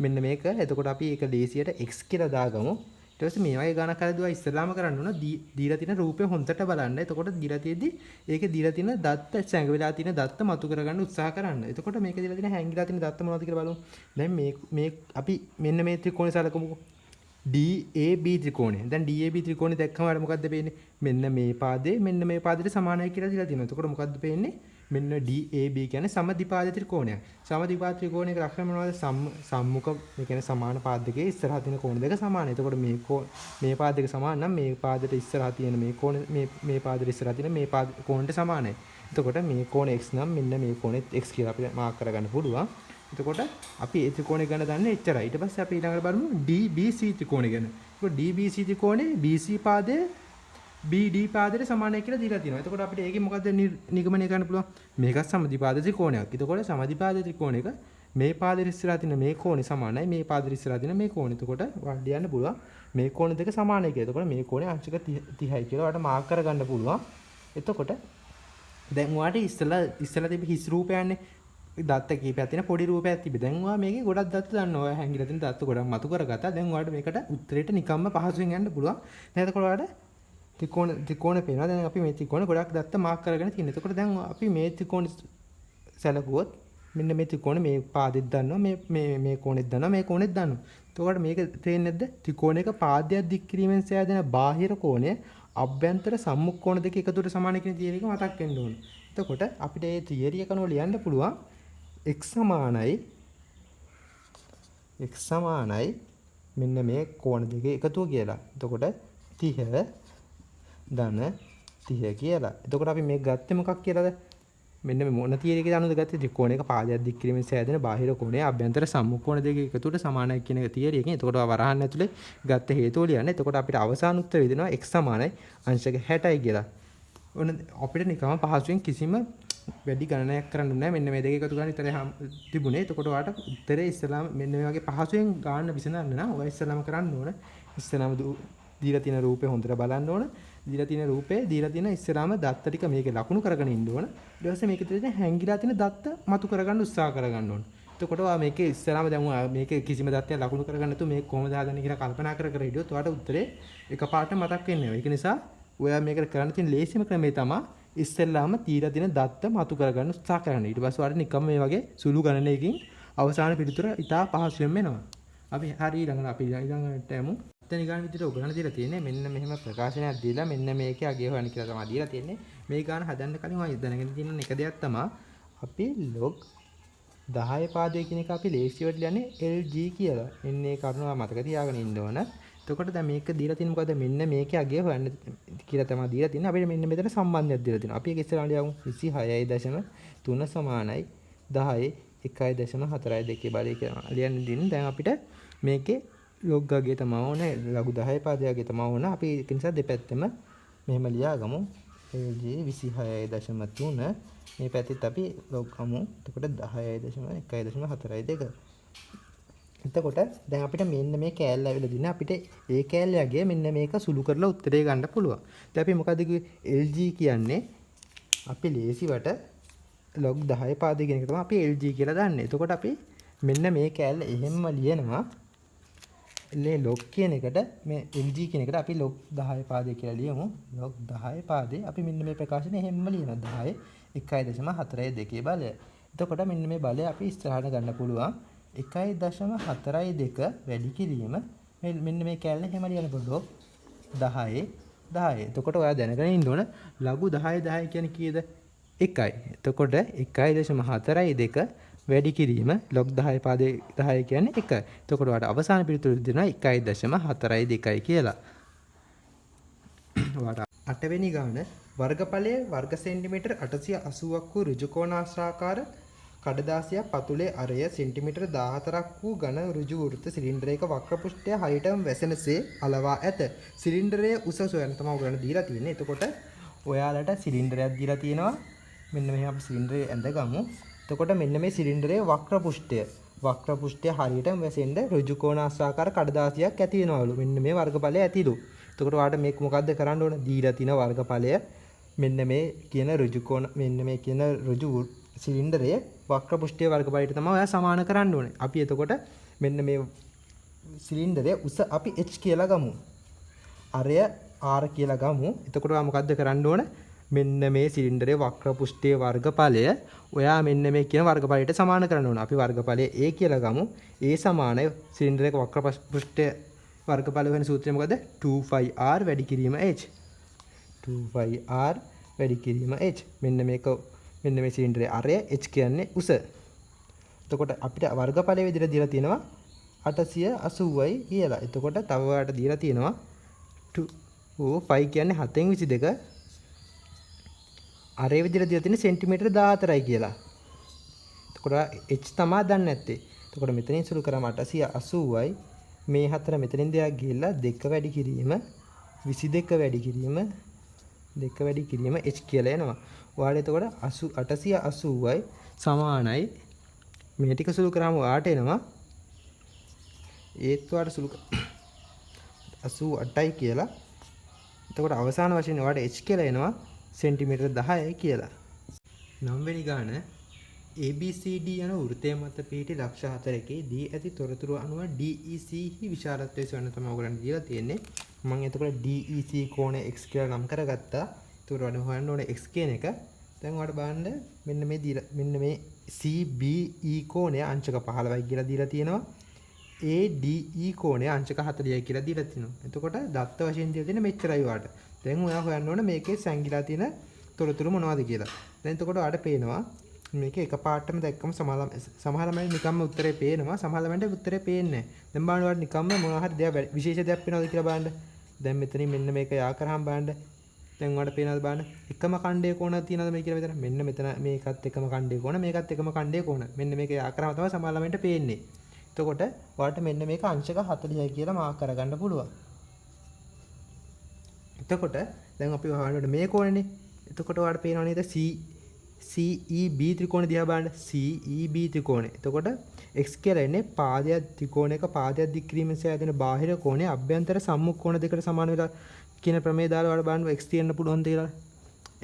A: මෙන්න මේක. එතකොට අපි ඒක ලේසියට x කියලා දාගමු. ඊට පස්සේ මේ වගේ ගණක් කරලා දුවා ඉස්සලාම කරන්න ඕන දීලා තියෙන රූපේ හොන්දට බලන්න. එතකොට දීලා තියෙද්දි ඒකේ දීලා තියෙන දත්ත සැඟ වෙලා තියෙන දත්ත මතු කරගන්න උත්සාහ කරන්න. එතකොට මේකේ දීලා තියෙන හැංගිලා තියෙන දත්ත මොනවද කියලා බලමු. දැන් මේ අපි මෙන්න මේ ත්‍රිකෝණය සලකමුකෝ. DAB ත්‍රිකෝණය. දැන් DAB ත්‍රිකෝණය දැක්කම අර මොකද්ද පේන්නේ? මෙන්න මේ පාදේ මෙන්න මේ පාදයට සමානයි කියලා දීලා තියෙනවා. එතකොට මොකද්ද පේන්නේ? මෙන්න DAB කියන්නේ සමද්විපාද ත්‍රිකෝණයක්. සමද්විපාද ත්‍රිකෝණයක ලක්ෂණ මොනවද? සම්මුඛ ඒ කියන්නේ සමාන පාද දෙකේ ඉස්සරහා තියෙන කෝණ දෙක සමානයි. එතකොට මේ පාද දෙක සමාන නම් මේ පාදයට ඉස්සරහා තියෙන මේ කෝණ මේ පාදයට ඉස්සරහා තියෙන මේ පාද කෝණයට සමානයි. එතකොට මේ කෝණ x නම් මෙන්න මේ කෝණෙත් x කියලා අපිට මාක් කරගන්න පුළුවන්. එතකොට අපි ඒ ත්‍රිකෝණය ගැන දන්නේ එච්චරයි. ඊට පස්සේ අපි ඊළඟට බලමු DBC ත්‍රිකෝණය ගැන. ඒක DBC ත්‍රිකෝණේ BC පාදයේ BD පාදයට සමානයි කියලා දීලා තියෙනවා. එතකොට අපිට ඒකෙන් මොකද්ද නිගමනය කරන්න පුළුවන්? මේකත් සමදිපාද ත්‍රිකෝණයක්. එතකොට සමදිපාද ත්‍රිකෝණයක මේ පාදෙට ඉස්සරහා තියෙන මේ කෝණය සමානයි මේ පාදෙට ඉස්සරහා තියෙන මේ කෝණය. එතකොට ඔයාලට ලියන්න පුළුවන් මේ කෝණ දෙක සමානයි කියලා. එතකොට මේ කෝණය අංශක 30යි කියලා ඔයාලට මාක් කරගන්න පුළුවන්. එතකොට දැන් ඔයාලට ඉස්සලා තිබි හිස් රූපයන්නේ දත්ත කීපයක් තියෙන පොඩි රූපයක් තිබේ. දැන් ඔයා මේකේ ගොඩක් දත්ත දන්නවා. ඔයා හැංගිලා තියෙන දත්ත ගොඩක් මතු කරගත්තා. දැන් ඔයාලට මේකට උත්තරේට නිකම්ම පහසුවෙන් යන්න පුළුවන්. දැන් එතකොට ඔයාලට ත්‍රිකෝණ පේනවා. දැන් අපි මේ ත්‍රිකෝණ ගොඩක් දත්ත මාක් කරගෙන තියෙනවා. එතකොට දැන් අපි මේ ත්‍රිකෝණ සැලකුවොත් මෙන්න මේ ත්‍රිකෝණ මේ පාදෙත් දන්නවා මේ කෝණෙත් දන්නවා මේ කෝණෙත් දන්නවා. එතකොට මේක තේරෙන්නේ නැද්ද? ත්‍රිකෝණයක පාදයක් දික් කිරීමෙන් සෑදෙන බාහිර කෝණය අභ්‍යන්තර සම්මුඛ කෝණ දෙක එකතුවට සමාන කියන තියරි එක මතක් වෙන්න ඕන. එතකොට අපිට මේ තියරි එක නෝ ලියන්න පුළුවන් x සමානයි මෙන්න මේ කෝණ දෙකේ එකතුව කියලා. එතකොට 30 ධන 30 කියලා. එතකොට අපි මේක ගත්තේ මොකක් කියලාද? මෙන්න මේ මොන තියරි එකද අනුද ගත්තේ? ත්‍රිකෝණයක පාදයක් දික් කිරීමෙන් සෑදෙන බාහිර කෝණය අභ්‍යන්තර සම්මුඛ කෝණ දෙක එකතුවට සමානයි කියන එක තියරි එකෙන්. එතකොට වරහන් ඇතුලේ ගත්ත හේතුව ලියන්න. එතකොට අපිට අවසාන උත්තරය දෙනවා x සමානයි අංශක 60යි කියලා. ඔන්න අපිට නිකම්ම පහසුවෙන් කිසිම වැඩි ගණනයක් කරන්න නැහැ. මෙන්න මේ දෙක එකතු කරලා විතරයි තිබුණේ. එතකොට ඔයාලට උත්තරේ ඉස්සලාම මෙන්න මේ වගේ පහසුවෙන් ගන්න විසඳන්න නම් ඔය ඉස්සලාම කරන්න ඕන. ඉස්සලාම දීලා තියෙන රූපේ හොඳට බලන්න ඕන. දීලා තියෙන රූපේ දීලා තියෙන ඉස්සලාම දත්ත ටික මේකේ ලකුණු කරගෙන ඉන්න ඕන. ඊට පස්සේ මේකේ තියෙන හැංගිලා තියෙන දත්ත මතු කරගන්න උත්සාහ කරගන්න ඕන. එතකොට ඔයා මේකේ ඉස්සලාම දැන් ඔයා මේකේ කිසිම දත්තයක් ලකුණු කරගන්න නැතුව මේක කොහොමද හදන්නේ කියලා කල්පනා කර හිටියොත් ඔයාලට උත්තරේ එකපාරට මතක් වෙන්නේ නැහැ. ඒක නිසා ඔයා මේකට කරන්න තියෙන ලේසිම ක්‍රමය තමයි ඉස්සෙල්ලාම තීරා දින දත්ත මතු කරගන්න උත්සාහ කරන්න. ඊට පස්සේ ඔයාලට නිකම් මේ වගේ සුළු ගණනයකින් අවසාන පිළිතුර ඉතා පහසුවෙන් එනවා. අපි හරි ඊළඟට යමු. අත්‍යනි ගාන විදිහට උගලන දීලා තියෙන්නේ මෙන්න මෙහෙම ප්‍රකාශනයක් දීලා මෙන්න මේකේ අගය හොයන්න කියලා තමයි දීලා තියෙන්නේ. මේ ගාන හදන්න කලින් මම දැනගෙන තියෙන එක දෙයක් තමයි අපි log 10 පාදයේ කියන එක අපි ලේසියට ලියන්නේ LG කියලා. මෙන්න ඒ කරුණ මතක තියාගෙන ඉන්න ඕන. එතකොට දැන් මේක දීලා තියෙන්නේ මොකද්ද? මෙන්න මේකේ අගය හොයන්න කියලා තමයි දීලා තියෙන්නේ. අපිට මෙන්න මෙතන සම්බන්ධයක් දීලා තියෙනවා. අපි ඒක ඉස්සරහට ලියමු. 26.3 සමානයි 10 1.42 බලය කියලා ලියන්න දින්න. දැන් අපිට මේකේ log අගය තමයි ඕනේ. ලඝු 10 පාදයේ තමයි ඕන. අපි ඒක නිසා දෙපැත්තෙම මෙහෙම ලියාගමු. LG 26.3 මේ පැත්තෙත් අපි log ගමු. එතකොට 10.1.42. එතකොට දැන් අපිට මෙන්න මේ කෑල්ල ඇවිල්ලා දින අපිට ඒ කෑල්ලගේ මෙන්න මේක සුළු කරලා උත්තරේ ගන්න පුළුවන්. දැන් අපි මොකද කිව්වේ LG කියන්නේ අපි ලේසිවට log 10 පාදේ කියන එක තමයි අපි LG කියලා දාන්නේ. එතකොට අපි මෙන්න මේ කෑල්ල එහෙම්ම ලියනවා. log කියන එකට මේ LG කියන එකට අපි log 10 පාදේ කියලා ලියමු. log 10 පාදේ අපි මෙන්න මේ ප්‍රකාශනය එහෙම්ම ලියනවා. 10 1.42 බලය. එතකොට මෙන්න මේ බලය අපි ඉස්සරහට ගන්න පුළුවන්. 1.42 වැඩි කිරීම මෙන්න මේ කැලේ හැම ලියනකොට 10 10. එතකොට ඔයා දැනගෙන ඉන්න ඕන ලඝු 10 10 කියන්නේ කීයද? 1යි. එතකොට 1.42 වැඩි කිරීම log 10 පාදේ 10 කියන්නේ 1යි. එතකොට ඔයාට අවසාන පිළිතුර දෙනවා 1.42 කියලා. ඔයාට 8 වෙනි ගාන වර්ගඵලයේ වර්ග සෙන්ටිමීටර් 880ක් වූ ඍජු කෝණාශ්‍රාකාර කඩදාසියක් පතුලේ අරය සෙන්ටිමීටර් 14ක් වූ ඝන ඍජු වෘත්ත සිලින්ඩරයක වක්‍රපෘෂ්ඨය හරියටම වැසෙනසේ අලවා ඇත. සිලින්ඩරයේ උස සොයන්න තමයි ඔයගලන්ට දීලා තියෙන්නේ. එතකොට ඔයාලට සිලින්ඩරයක් දීලා තියෙනවා. මෙන්න මෙහි අපි සිලින්ඩරය ඇඳගමු. එතකොට මෙන්න මේ සිලින්ඩරයේ වක්‍රපෘෂ්ඨය හරියටම වැසෙන්න ඍජු කෝණාශ්‍රාකාර කඩදාසියක් ඇති වෙනවලු. මෙන්න මේ වර්ගඵලය ඇතිලු. එතකොට ඔයාලට මේක මොකද්ද කරන්න ඕන? දීලා තියෙන වර්ගඵලය මෙන්න මේ කියන ඍජු කෝණ මෙන්න මේ කියන ඍජු සිලින්ඩරයේ වක්‍රපෘෂ්ඨයේ වර්ගඵලයට තමයි ඔයා සමාන කරන්න ඕනේ. අපි එතකොට මෙන්න මේ සිලින්ඩරයේ උස අපි h කියලා ගමු. අරය r කියලා ගමු. එතකොට ඔයා මොකද්ද කරන්න ඕන? මෙන්න මේ සිලින්ඩරයේ වක්‍රපෘෂ්ඨයේ වර්ගඵලය ඔයා මෙන්න මේ කියන වර්ගඵලයට සමාන කරන්න ඕන. අපි වර්ගඵලය a කියලා ගමු. a සමානයි සිලින්ඩරයේ වක්‍රපෘෂ්ඨයේ වර්ගඵල වෙන සූත්‍රය මොකද? 2πr වැඩි කිරීම h. 2πr වැඩි කිරීම h. මෙන්න මේ සිලින්ඩරයේ අරය h කියන්නේ උස. එතකොට අපිට වර්ගඵලයේ විදිහට දීලා තියෙනවා 880යි කියලා. එතකොට තව ඔයාලට දීලා තියෙනවා 2π කියන්නේ 7/22 අරේ විදිහට දීලා තියෙන සෙන්ටිමීටර 14යි කියලා. එතකොට h තමයි දන්නේ නැත්තේ. එතකොට මෙතනින් සුළු කරාම 880යි මේ හතර මෙතනින් දෙයක් ගිහිල්ලා 2 වැඩි කිරීම 22 වැඩි කිරීම 2 වැඩි කිරීම h කියලා එනවා. ඔයාලා එතකොට 880යි සමානයි මේ ටික සුළු කරාම ඔයාට එනවා ඒත් ඔයාට සුළු 88යි කියලා. එතකොට අවසාන වශයෙන් ඔයාට h කියලා එනවා සෙන්ටිමීටර 10යි කියලා. 9 වෙනි ගාන ABCD යන වෘත්තය මත පිහිටි ලක්ෂ 4කේ දී ඇති තොරතුරු අනුව DEC හි විශාලත්වය සොයන්න තමයි ඔයගලන්ට දීලා තියෙන්නේ. මම එතකොට DEC කෝණය x කියලා නම් කරගත්තා. ඒතකොට වඩ හොයන්න ඕනේ x කියන එක. දැන් ඔයාලට බලන්න මෙන්න මේ CBE කෝණය අංශක 15යි කියලා දීලා තියෙනවා. ADE කෝණය අංශක 40යි කියලා දීලා තියෙනවා. එතකොට දත්ත වශයෙන් දීලා තියෙන මෙච්චරයි ඔයාලට. දැන් ඔයා හොයන්න ඕනේ මේකේ සැංගිලා තියෙන තොරතුරු මොනවද කියලා. දැන් එතකොට ඔයාලට පේනවා මේක එකපාරටම දැක්කම සමහර ළමයි නිකම්ම උත්තරේ පේනවා. සමහර ළමයින්ට උත්තරේ පේන්නේ නැහැ. දැන් බලන්න ඔයාලට නිකම්ම මොනවා හරි දෙයක් විශේෂ දෙයක් පේනවද කියලා බලන්න. දැන් මෙතනින් මෙන්න මේක යා කරාම බලන්න. දැන් ඔයාලට පේනවද බලන්න. එකම කණ්ඩේ කෝණයක් තියෙනවද මේ කියලා මෙතන. මෙන්න මෙතන මේකත් එකම කණ්ඩේ කෝණ මේකත් එකම කණ්ඩේ කෝණ. මෙන්න මේක යා කරාම තමයි සමහර ළමයින්ට පේන්නේ. එතකොට ඔයාලට මෙන්න මේක අංශක 40යි කියලා මාක් කරගන්න පුළුවන්. එතකොට දැන් අපි හොයන්න මේ කෝණනේ. එතකොට ඔයාලට පේනව නේද CEB ත්‍රිකෝණ දිහා බලන්න. CEB ත්‍රිකෝණය. එතකොට x කියලා එන්නේ පාදයක් ත්‍රිකෝණයක පාදයක් දික් කිරීමෙන් සෑදෙන බාහිර කෝණය අභ්‍යන්තර සම්මුඛ කෝණ දෙකට සමාන වෙලා කියන ප්‍රමේය දාලා ඔයාලට බලන්න x තියන්න පුළුවන්ද කියලා.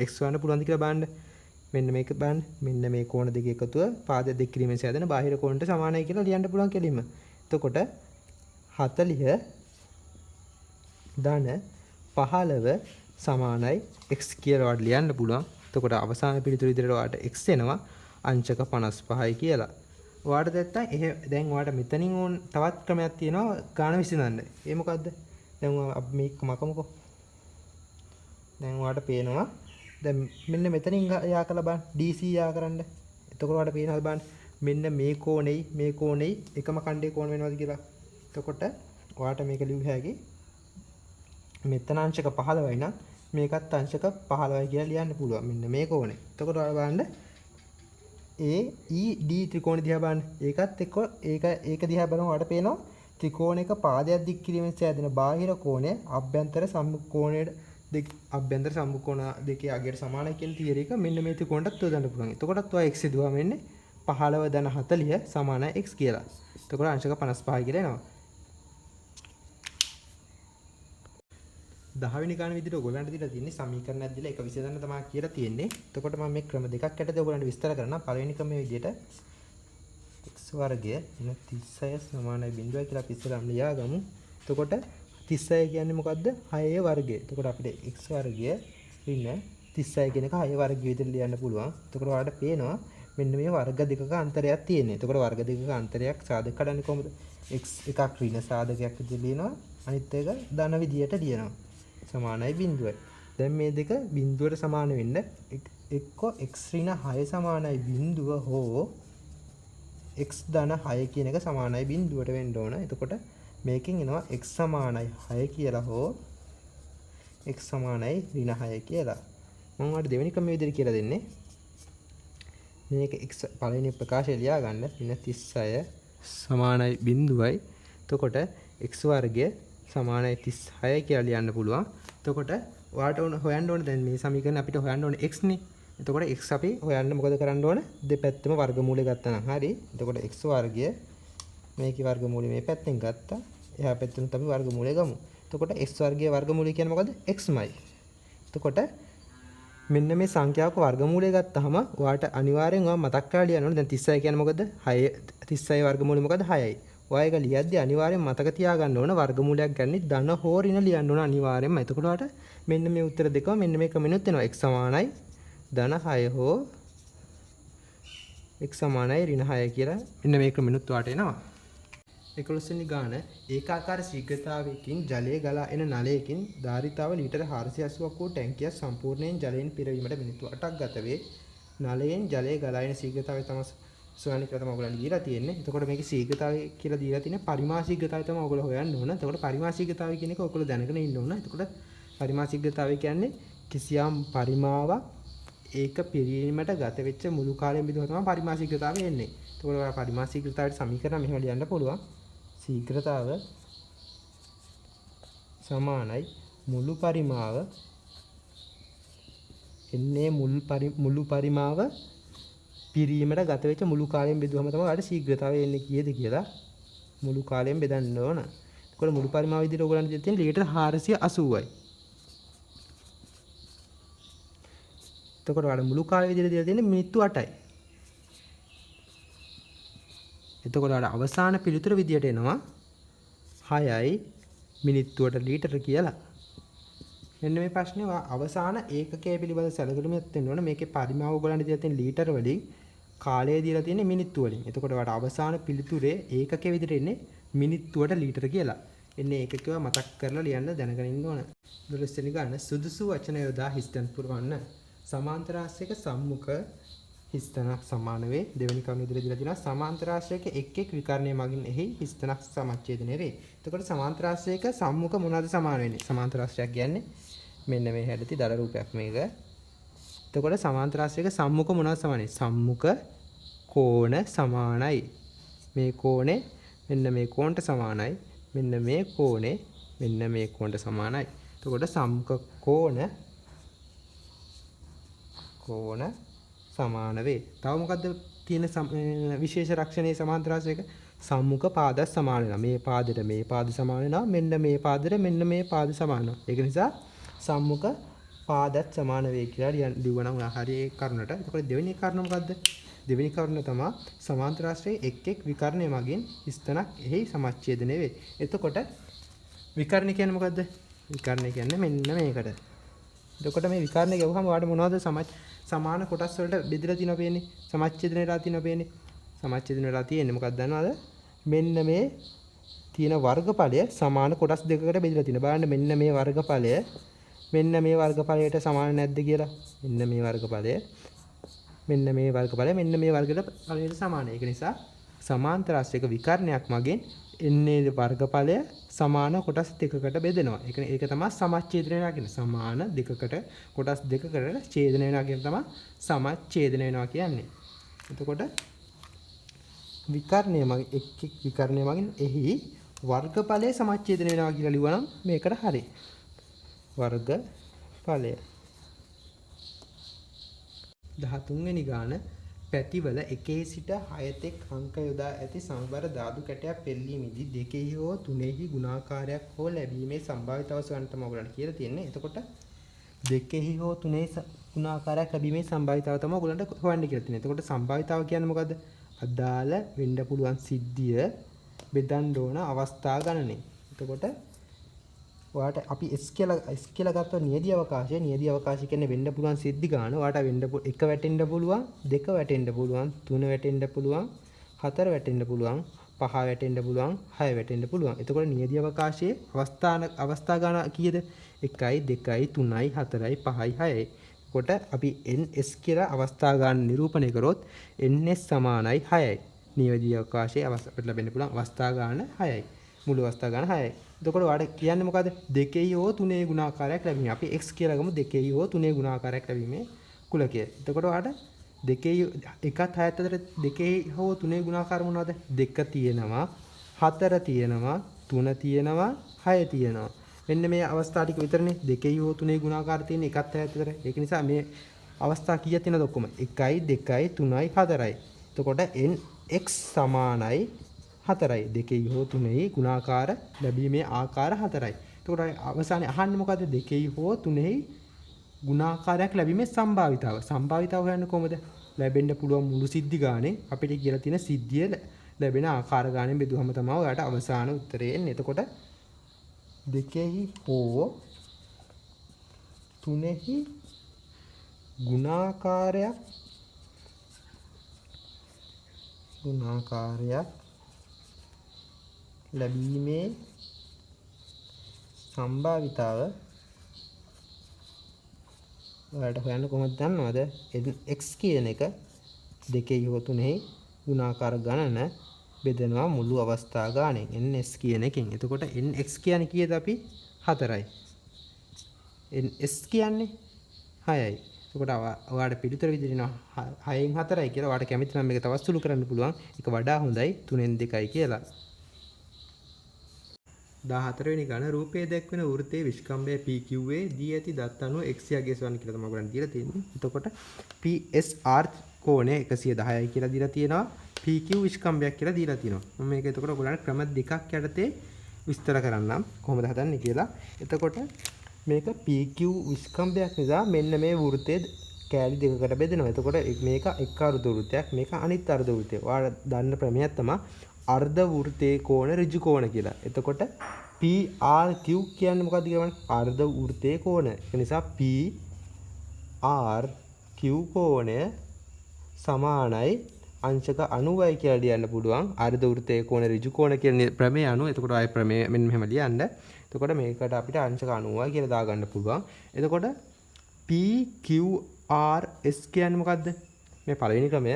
A: x හොයන්න පුළුවන්ද කියලා බලන්න. මෙන්න මේක බලන්න. මෙන්න මේ කෝණ දෙක එකතුව පාදයක් දික් කිරීමෙන් සෑදෙන බාහිර කෝණයට සමානයි කියලා ලියන්න පුළුවන් කෙලින්ම. එතකොට 40 ධන 15 සමානයි x කියලා ඔයාලට ලියන්න පුළුවන්. එතකොට අවසාන පිළිතුර විදිහට ඔයාලට x එනවා අංශක 55යි කියලා. ඔයාලට නැත්තම් දැන් ඔයාලට මෙතනින් ඕන තවත් ක්‍රමයක් තියෙනවා ගාන විසඳන්න. ඒ මොකද්ද? දැන් අපි මේක මකමුකෝ. දැන් ඔයාලට පේනවා දැන් මෙන්න මෙතනින් යා කරලා බලන්න DC යා කරන්න. එතකොට ඔයාලට පේනවා බලන්න මෙන්න මේ කෝණෙයි එකම කණ්ඩේ කෝණ වෙනවද කියලා. එතකොට ඔයාලට මේක ලියු හැකි මෙතන අංශක 15යි නම් මේකත් අංශක 15යි කියලා ලියන්න පුළුවන්. මෙන්න මේ කෝණේ. එතකොට ඔයාලා බලන්න AED ත්‍රිකෝණ දිහා බලන්න. ඒකත් එක්ක ඒක දිහා බලනකොට ඔයාලට පේනවා ත්‍රිකෝණයක පාදයක් දික් කිරීමෙන් සෑදෙන බාහිර කෝණය අභ්‍යන්තර සම්මුඛ කෝණයට අභ්‍යන්තර සම්මුඛ කෝණ දෙකේ අගයට සමානයි කියන තියරි එක මෙන්න මේ ත්‍රිකෝණයටත් යොදන්න පුළුවන්. එතකොටත් ඔය x ඉදුවා මෙන්නේ 15 + 40 = x කියලා. එතකොට අංශක 55 කියලා එනවා. 10 වෙනි ගාන විදිහට ඔයගොල්ලන්ට දීලා තියෙන්නේ සමීකරණයක් දීලා එක විසඳන්න තමයි කියලා තියෙන්නේ. එතකොට මම මේ ක්‍රම දෙකක් යටතේ ඔයගොල්ලන්ට විස්තර කරනවා. පළවෙනි ක්‍රමයේ විදිහට x වර්ගය = 36 = 0 කියලා අපි ඉස්සරහම ලියාගමු. එතකොට 36 කියන්නේ මොකද්ද? 6 වර්ගය. එතකොට අපිට x වර්ගය = 36 කියන එක 6 වර්ගය විදිහට ලියන්න පුළුවන්. එතකොට ඔයාලට පේනවා මෙන්න මේ වර්ග දෙකක අන්තරයක් තියෙනවා. එතකොට වර්ග දෙකක අන්තරයක් සාධක කඩන්නේ කොහොමද? x එකක් ඍණ සාධකයක් විදිහට ලියනවා. අනිත් එක ධන විදියට ලියනවා. සමානයි බිඳුවයි. දැන් මේ දෙක බිඳුවට සමාන වෙන්න එක්ක x ඍණ 6 සමානයි බිඳුව හෝ x ධන 6 කියන එක සමානයි බිඳුවට වෙන්න ඕන. එතකොට මේකෙන් එනවා x සමානයි 6 කියලා හෝ x සමානයි ඍණ 6 කියලා. මම ඔයාලට දෙවෙනි ක්‍රම විදිහට කියලා දෙන්නේ. මේක x පළවෙනි ප්‍රකාශය ලියා ගන්න. ඍණ 36 සමානයි බිඳුවයි. එතකොට x වර්ගය සමානයි 36 කියලා ලියන්න පුළුවන්. එතකොට ඔයාලට හොයන්න ඕන දැන් මේ සමීකරණ අපිට හොයන්න ඕන x නේ. එතකොට x අපි හොයන්න මොකද කරන්න ඕන? දෙපැත්තම වර්ගමූලය ගත්තා නම් හරි. එතකොට x වර්ගය මේකේ වර්ගමූලය මේ පැත්තෙන් ගත්තා. එහා පැත්තෙන් අපි වර්ගමූලය ගමු. එතකොට x වර්ගයේ වර්ගමූලය කියන්නේ මොකද්ද? xමයි. එතකොට මෙන්න මේ සංඛ්‍යාවක වර්ගමූලය ගත්තාම ඔයාලට අනිවාර්යෙන් ඔයා මතක් කරලා ලියන්න ඕනේ. දැන් 36 කියන්නේ මොකද්ද? 6 36 වර්ගමූලය මොකද්ද? 6යි. ඔයා ඒක ලියද්දී අනිවාර්යෙන් මතක තියාගන්න ඕන වර්ගමූලයක් ගන්නේ ධන හෝ ඍණ ලියන්න ඕන අනිවාර්යෙන්ම. එතකොට ඔයාලට මෙන්න මේ උත්තර දෙකම මෙන්න මේ ක්‍රමෙනුත් එනවා. x සමානයි ධන 6 හෝ x සමානයි ඍණ 6 කියලා මෙන්න මේ ක්‍රමෙනුත් ඔයාලට එනවා. 11 වෙනි ගාන ඒකාකාර ශීඝ්‍රතාවයකින් ජලය ගලා එන නලයකින් ධාරිතාව ලීටර 480ක් වූ ටැංකියක් සම්පූර්ණයෙන් ජලයෙන් පිරවීමට මිනිත්තු 8ක් ගත වේ. නලයෙන් ජලය ගලා එන ශීඝ්‍රතාවය තමයි සොයන්නේ කියලා තමයි ඔයගොල්ලන් දීලා තියෙන්නේ. එතකොට මේකේ ශීඝ්‍රතාවය කියලා දීලා තියෙන්නේ පරිමාණ ශීඝ්‍රතාවය තමයි ඔයගොල්ලෝ හොයන්න ඕන. එතකොට පරිමාණ ශීඝ්‍රතාවය කියන එක ඔයගොල්ලෝ දැනගෙන ඉන්න ඕන. එතකොට පරිමාණ ශීඝ්‍රතාවය කියන්නේ කිසියම් පරිමාවක් ඒක පිරීමට ගත වෙච්ච මුළු කාලයෙන් බෙදුවා තමයි පරිමාණ ශීඝ්‍රතාවය එන්නේ. එතකොට ඔයාලා පරිමාණ ශීඝ්‍රතාවයට සමීකරණ මෙහෙම ලියන්න පුළුවන්. ශීඝ්‍රතාව සමානයි මුළු පරිමාව එන්නේ මුළු පරිමාව පිරීමට ගත වෙච්ච මුළු කාලයෙන් බෙදුවම තමයි ඔයාලට ශීඝ්‍රතාවය එන්නේ කීයද කියලා මුළු කාලයෙන් බෙදන්න ඕන. එතකොට මුළු පරිමාව විදිහට ඔයගොල්ලන්ට දෙන්න තියෙන්නේ ලීටර් 480යි. එතකොට ඔයාලට මුළු කාලය විදිහට දීලා තියෙන්නේ මිනිත්තු 8යි. එතකොට ඔයාලට අවසාන පිළිතුර විදියට එනවා 6යි මිනිත්තුවට ලීටර කියලා. මෙන්න මේ ප්‍රශ්නේ අවසාන ඒකකයේ පිළිබඳ සැලකිලිමත් වෙන්න ඕන. මේකේ පරිමාව ඔයගොල්ලන්ට දීලා තියෙන ලීටර වලින් කාලය දීලා තියෙන්නේ මිනිත්තු වලින්. එතකොට ඔයාලට අවසාන පිළිතුරේ ඒකකයේ විදියට එන්නේ මිනිත්තුවට ලීටර කියලා. එන්නේ ඒකකව මතක් කරලා ලියන්න දැනගෙන ඉන්න ඕන. 12 වෙනි ගාන සුදුසු වචන යොදා හිස්තැන් පුරවන්න. සමාන්තර ආශ්‍රයක සම්මුඛ හිස්තැනක් සමාන වේ. දෙවෙනි කරුණ විදිහට දීලා තියෙනවා සමාන්තර ආශ්‍රයක එක් එක් විකර්ණය මගින් එහි හිස්තැනක් සමච්ඡේදනය වේ. එතකොට සමාන්තර ආශ්‍රයක සම්මුඛ මොනවාද සමාන වෙන්නේ? සමාන්තර ආශ්‍රයක් කියන්නේ මෙන්න මේ හැඩති දල රූපයක් මේක. එතකොට සමාන්තර ආශ්‍රයක සම්මුඛ මොනවාද සමානයි? සම්මුඛ කෝණ සමානයි. මේ කෝණේ මෙන්න මේ කෝණට සමානයි. මෙන්න මේ කෝණේ මෙන්න මේ කෝණට සමානයි. එතකොට සම්මුඛ කෝණ සමාන වේ. තව මොකද්ද තියෙන විශේෂ ලක්ෂණේ සමාන්තර ආශ්‍රයක? සම්මුඛ පාද සමාන වෙනවා. මේ පාදෙට මේ පාද සමාන වෙනවා. මෙන්න මේ පාදෙට මෙන්න මේ පාද සමාන වෙනවා. ඒක නිසා සම්මුඛ පාදත් සමාන වේ කියලා ලියවනම් හරි ඒ කරුණට. එතකොට දෙවෙනි කරුණ මොකද්ද? දෙවෙනි කරුණ තමයි සමාන්තර ආශ්‍රයේ එක් එක් විකර්ණය මගින් ස්ථනක් එහි සමච්ඡේදනය වේ. එතකොට විකර්ණ කියන්නේ මොකද්ද? විකර්ණ කියන්නේ මෙන්න මේකට. එතකොට මේ විකර්ණ ගැවුවම ඔයාලට මොනවද සමාන කොටස් වලට බෙදලා තියෙනවා පේන්නේ. සමච්ඡේදන වෙලා තියෙනවා පේන්නේ. සමච්ඡේදන වෙලා තියෙන්නේ මොකක්ද දන්නවද? මෙන්න මේ තියෙන වර්ගඵලය සමාන කොටස් දෙකකට බෙදලා තියෙනවා. බලන්න මෙන්න මේ වර්ගඵලය මෙන්න මේ වර්ගඵලයට සමාන නැද්ද කියලා. මෙන්න මේ වර්ගඵලය මෙන්න මේ වර්ගඵලය මෙන්න මේ වර්ගඵලයට සමානයි. ඒක නිසා සමාන්තර ආශ්‍රයක විකර්ණයක් මගින් එන්නේ වර්ගඵලය සමාන කොටස් දෙකකට බෙදෙනවා. ඒක තමයි සමච්ඡේදනය වෙනවා කියන්නේ. සමාන දෙකකට කොටස් දෙකකට ඡේදනය වෙනවා කියන තමයි සමච්ඡේදනය වෙනවා කියන්නේ. එතකොට විකර්ණය මගින් එක් එක් විකර්ණය මගින් එහි වර්ගඵලය සමච්ඡේදනය වෙනවා කියලා ලියුවනම් මේකට හරි. වර්ගඵලය 13 වෙනි ගාන පැතිවල එකේ සිට 6 තෙක් අංක යොදා ඇති සමබර ධාතු කැටයක් පෙළීමේදී දෙකෙහි හෝ තුනෙහි ගුණාකාරයක් හෝ ලැබීමේ සම්භාවිතාව සොයන්න තමයි ඔයගොල්ලන්ට කියලා තියෙන්නේ. එතකොට දෙකෙහි හෝ තුනෙහි ගුණාකාරයක් ලැබීමේ සම්භාවිතාව තමයි ඔයගොල්ලන්ට හොයන්න කියලා තියෙන්නේ. එතකොට සම්භාවිතාව කියන්නේ මොකද්ද? අදාළ වෙන්න පුළුවන් සිද්ධිය බෙදන්න ඕන අවස්ථා ගණනේ. එතකොට ඔයාට අපි S කියලා ගත්ත නියදී අවකාශය කියන්නේ වෙන්න පුළුවන් සිද්ධි ගන්න. ඔයාට වෙන්න එක වැටෙන්න පුළුවන්, දෙක වැටෙන්න පුළුවන්, තුන වැටෙන්න පුළුවන්, හතර වැටෙන්න පුළුවන්, පහ වැටෙන්න පුළුවන්, හය වැටෙන්න පුළුවන්. එතකොට නියදී අවකාශයේ අවස්ථා ගන්න කීයද? 1යි 2යි 3යි 4යි 5යි 6යි. කොට අපි ns කියලා අවස්ථා ගන්න නිරූපණය කරොත් ns සමානයි 6යි. නියදී අවකාශයේ අපිට ලැබෙන්න පුළුවන් අවස්ථා ගන්න 6යි. මුළු අවස්ථා ගන්න 6යි. එතකොට ඔයාලට කියන්නේ මොකද්ද? 2යි හෝ 3යි ගුණාකාරයක් ලැබීම. අපි x කියලා ගමු 2යි හෝ 3යි ගුණාකාරයක් ලැබීමේ කුලකය. එතකොට ඔයාලට 2යි 1ත් 6ත් අතර 2යි හෝ 3යි ගුණාකාර මොනවද? 2 තියෙනවා, 4 තියෙනවා, 3 තියෙනවා, 6 තියෙනවා. මෙන්න මේ අවස්ථා ටික විතරනේ 2යි හෝ 3යි ගුණාකාර තියෙන 1ත් 6ත් අතර. ඒක නිසා මේ අවස්ථා කීයක් තියෙනවද ඔක්කොම? 1යි 2යි 3යි 4යි. එතකොට nx සමානයි 4යි. 2යි හෝ 3යි ගුණාකාර ලැබීමේ ආකාර 4යි. එතකොට අවසානයේ අහන්නේ මොකද්ද? 2යි හෝ 3යි ගුණාකාරයක් ලැබීමේ සම්භාවිතාව. සම්භාවිතාව හොයන්නේ කොහොමද? ලැබෙන්න පුළුවන් මුළු සිද්ධි ගානේ අපිට කියලා තියෙන සිද්ධිය ලැබෙන ආකාර ගානේ බෙදුවම තමයි ඔයාලට අවසාන උත්තරේ එන්නේ. එතකොට 2යි හෝ 3යි ගුණාකාරයක් ලැබීමේ සම්භාවිතාව ඔයාලට හොයන්න කොහොමද දන්නවද? x කියන එක 2යි හෝ 3යි ගුණාකාර ගණන බෙදෙනවා මුළු අවස්ථා ගානෙන් ns කියන එකෙන්. එතකොට nx කියන්නේ කීයද අපි? 4යි. ns කියන්නේ 6යි. එතකොට ඔයාලට පිළිතුර විදිහට එනවා 6න් 4යි කියලා. ඔයාලට කැමති නම් මේක තවත් සුළු කරන්න පුළුවන්. ඒක වඩා හොඳයි 3න් 2යි කියලා. 14 වෙනි ඝන රූපයේ දැක්වෙන වෘත්තයේ විස්කම්භය PQ දී ඇති දත් අණුව x යගේ සවන්න කියලා තමයි ඔයගොල්ලන් දීලා තියෙන්නේ. එතකොට PSR කෝණය 110යි කියලා දීලා තියෙනවා. PQ විස්කම්භයක් කියලා දීලා තියෙනවා. මම මේක එතකොට ඔයගොල්ලන්ට ක්‍රම දෙකක් යටතේ විස්තර කරන්නම් කොහොමද හදන්නේ කියලා. එතකොට මේක PQ විස්කම්භයක් නිසා මෙන්න මේ වෘත්තයේ කෑලි දෙකකට බෙදෙනවා. එතකොට මේක එක් අර්ධ වෘත්තයක්, මේක අනිත් අර්ධ වෘත්තයක්. ඔයාලා දන්න ප්‍රමේයයක් තමයි අර්ධ වෘත්තයේ කෝණ ඍජු කෝණ කියලා. එතකොට PRQ කියන්නේ මොකක්ද කියවන්නේ? අර්ධ වෘත්තයේ කෝණ. ඒ නිසා PRQ කෝණය සමානයි අංශක 90යි කියලා ලියන්න පුළුවන්. අර්ධ වෘත්තයේ කෝණ ඍජු කෝණ කියන ප්‍රමේය අනුව. එතකොට ආයේ ප්‍රමේය මෙන්න මෙහෙම ලියන්න. එතකොට මේකට අපිට අංශක 90යි කියලා දාගන්න පුළුවන්. එතකොට PQRS කියන්නේ මොකද්ද? මේ පළවෙනි ක්‍රමය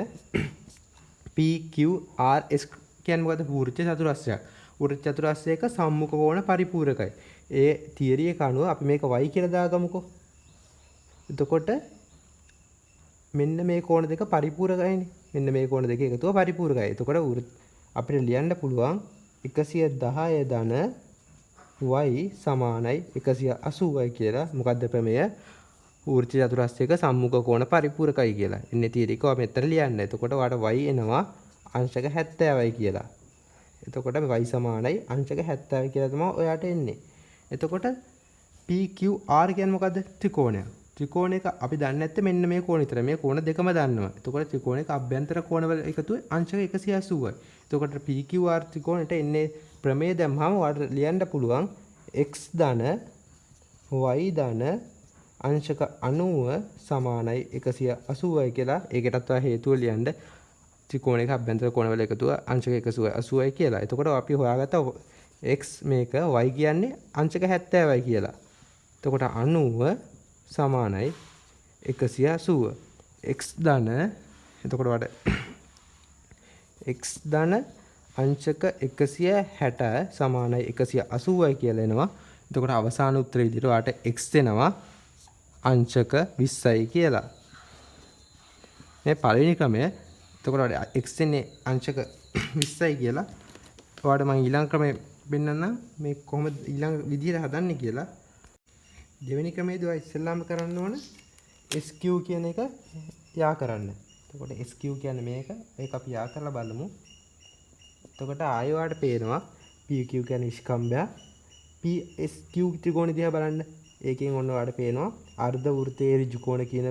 A: PQRS කියන්නේ මොකද්ද? වෘත්ත චතුරස්‍රයක්. වෘත්ත චතුරස්‍රයක සම්මුඛ කෝණ පරිපූරකයි. ඒ තියරි එක අනුව අපි මේක y කියලා දාගමුකෝ. එතකොට මෙන්න මේ කෝණ දෙක පරිපූරකයිනේ. මෙන්න මේ කෝණ දෙක එකතුව පරිපූරකයි. එතකොට අපිට ලියන්න පුළුවන් 110 ධන y සමානයි 180යි කියලා. මොකද්ද ප්‍රමේය? වෘත්ත චතුරස්‍රයක සම්මුඛ කෝණ පරිපූරකයි කියලා. එන්නේ තියරි එක මෙතන ලියන්න. එතකොට ඔයාලට y එනවා අංශක 70යි කියලා. එතකොට y සමානයි අංශක 70යි කියලා තමයි ඔයාට එන්නේ. එතකොට PQR කියන්නේ මොකද්ද? ත්‍රිකෝණයක්. ත්‍රිකෝණයක අපි දන්නේ නැත්තේ මෙන්න මේ කෝණ විතර. මේ කෝණ දෙකම දන්නවා. එතකොට ත්‍රිකෝණයක අභ්‍යන්තර කෝණවල එකතුව අංශක 180යි. එතකොට PQR ත්‍රිකෝණයට එන්නේ ප්‍රමේය දැම්මම ඔයාලට ලියන්න පුළුවන් x ධන y ධන අංශක 90 සමානයි 180යි කියලා. ඒකටත් ඔයා හේතුව ලියන්න. ත්‍රිකෝණයක අභ්‍යන්තර කෝණවල එකතුව අංශක 180යි කියලා. එතකොට අපි හොයාගත්ත x මේක y කියන්නේ අංශක 70යි කියලා. එතකොට 90 සමානයි 180. x ධන එතකොට වඩ x ධන අංශක 160 සමානයි 180යි කියලා එනවා. එතකොට අවසාන උත්තරේ විදිහට ඔයාට x දෙනවා අංශක 20යි කියලා. මේ පළවෙනි ක්‍රමය. එතකොට x එන්නේ අංශක 20යි කියලා. ඔයාලට මම ඊළඟ ක්‍රමය පෙන්නන්නම් මේ කොහොමද ඊළඟ විදිහට හදන්නේ කියලා. දෙවෙනි ක්‍රමයේදී ඔයා ඉස්සෙල්ලාම කරන්න ඕන SQ කියන එක යා කරන්න. එතකොට SQ කියන්නේ මේක. ඒක අපි යා කරලා බලමු. එතකොට ආයෙ ඔයාලට පේනවා PQ කියන්නේ විස්කම්භය. PSQ ත්‍රිකෝණය දිහා බලන්න. ඒකෙන් ඔන්න ඔයාලට පේනවා අර්ධ වෘත්තයේ ඍජු කෝණ කියන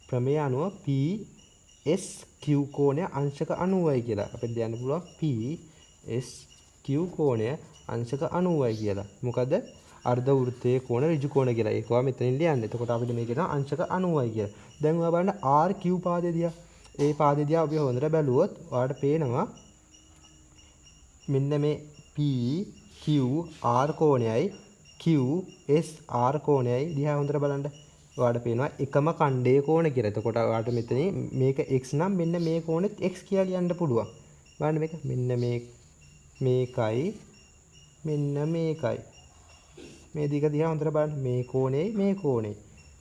A: ප්‍රමේය අනුව PSQ කෝණය අංශක 90යි කියලා. අපිට කියන්න පුළුවන් PSQ කෝණය අංශක 90යි කියලා. මොකද අර්ධ වෘත්තයේ කෝණ ඍජු කෝණ කියලා. ඒකවා මෙතනින් ලියන්න. එතකොට අපිට මේක කියනවා අංශක 90යි කියලා. දැන් ඔයා බලන්න RQ පාදේ දිහා. ඒ පාදේ දිහා අපි හොඳට බැලුවොත් ඔයාලට පේනවා මෙන්න මේ PQR කෝණයයි QSR කෝණයයි දිහා හොඳට බලන්න. ඔයාලට පේනවා එකම ඛණ්ඩයේ කෝණ කියලා. එතකොට ඔයාලට මෙතනින් මේක x නම් මෙන්න මේ කෝණෙත් x කියලා ලියන්න පුළුවන්. බලන්න මේක මෙන්න මේකයි මෙන්න මේකයි. මේ දෙක දිහා හොඳට බලන්න. මේ කෝණෙයි මේ කෝණෙයි.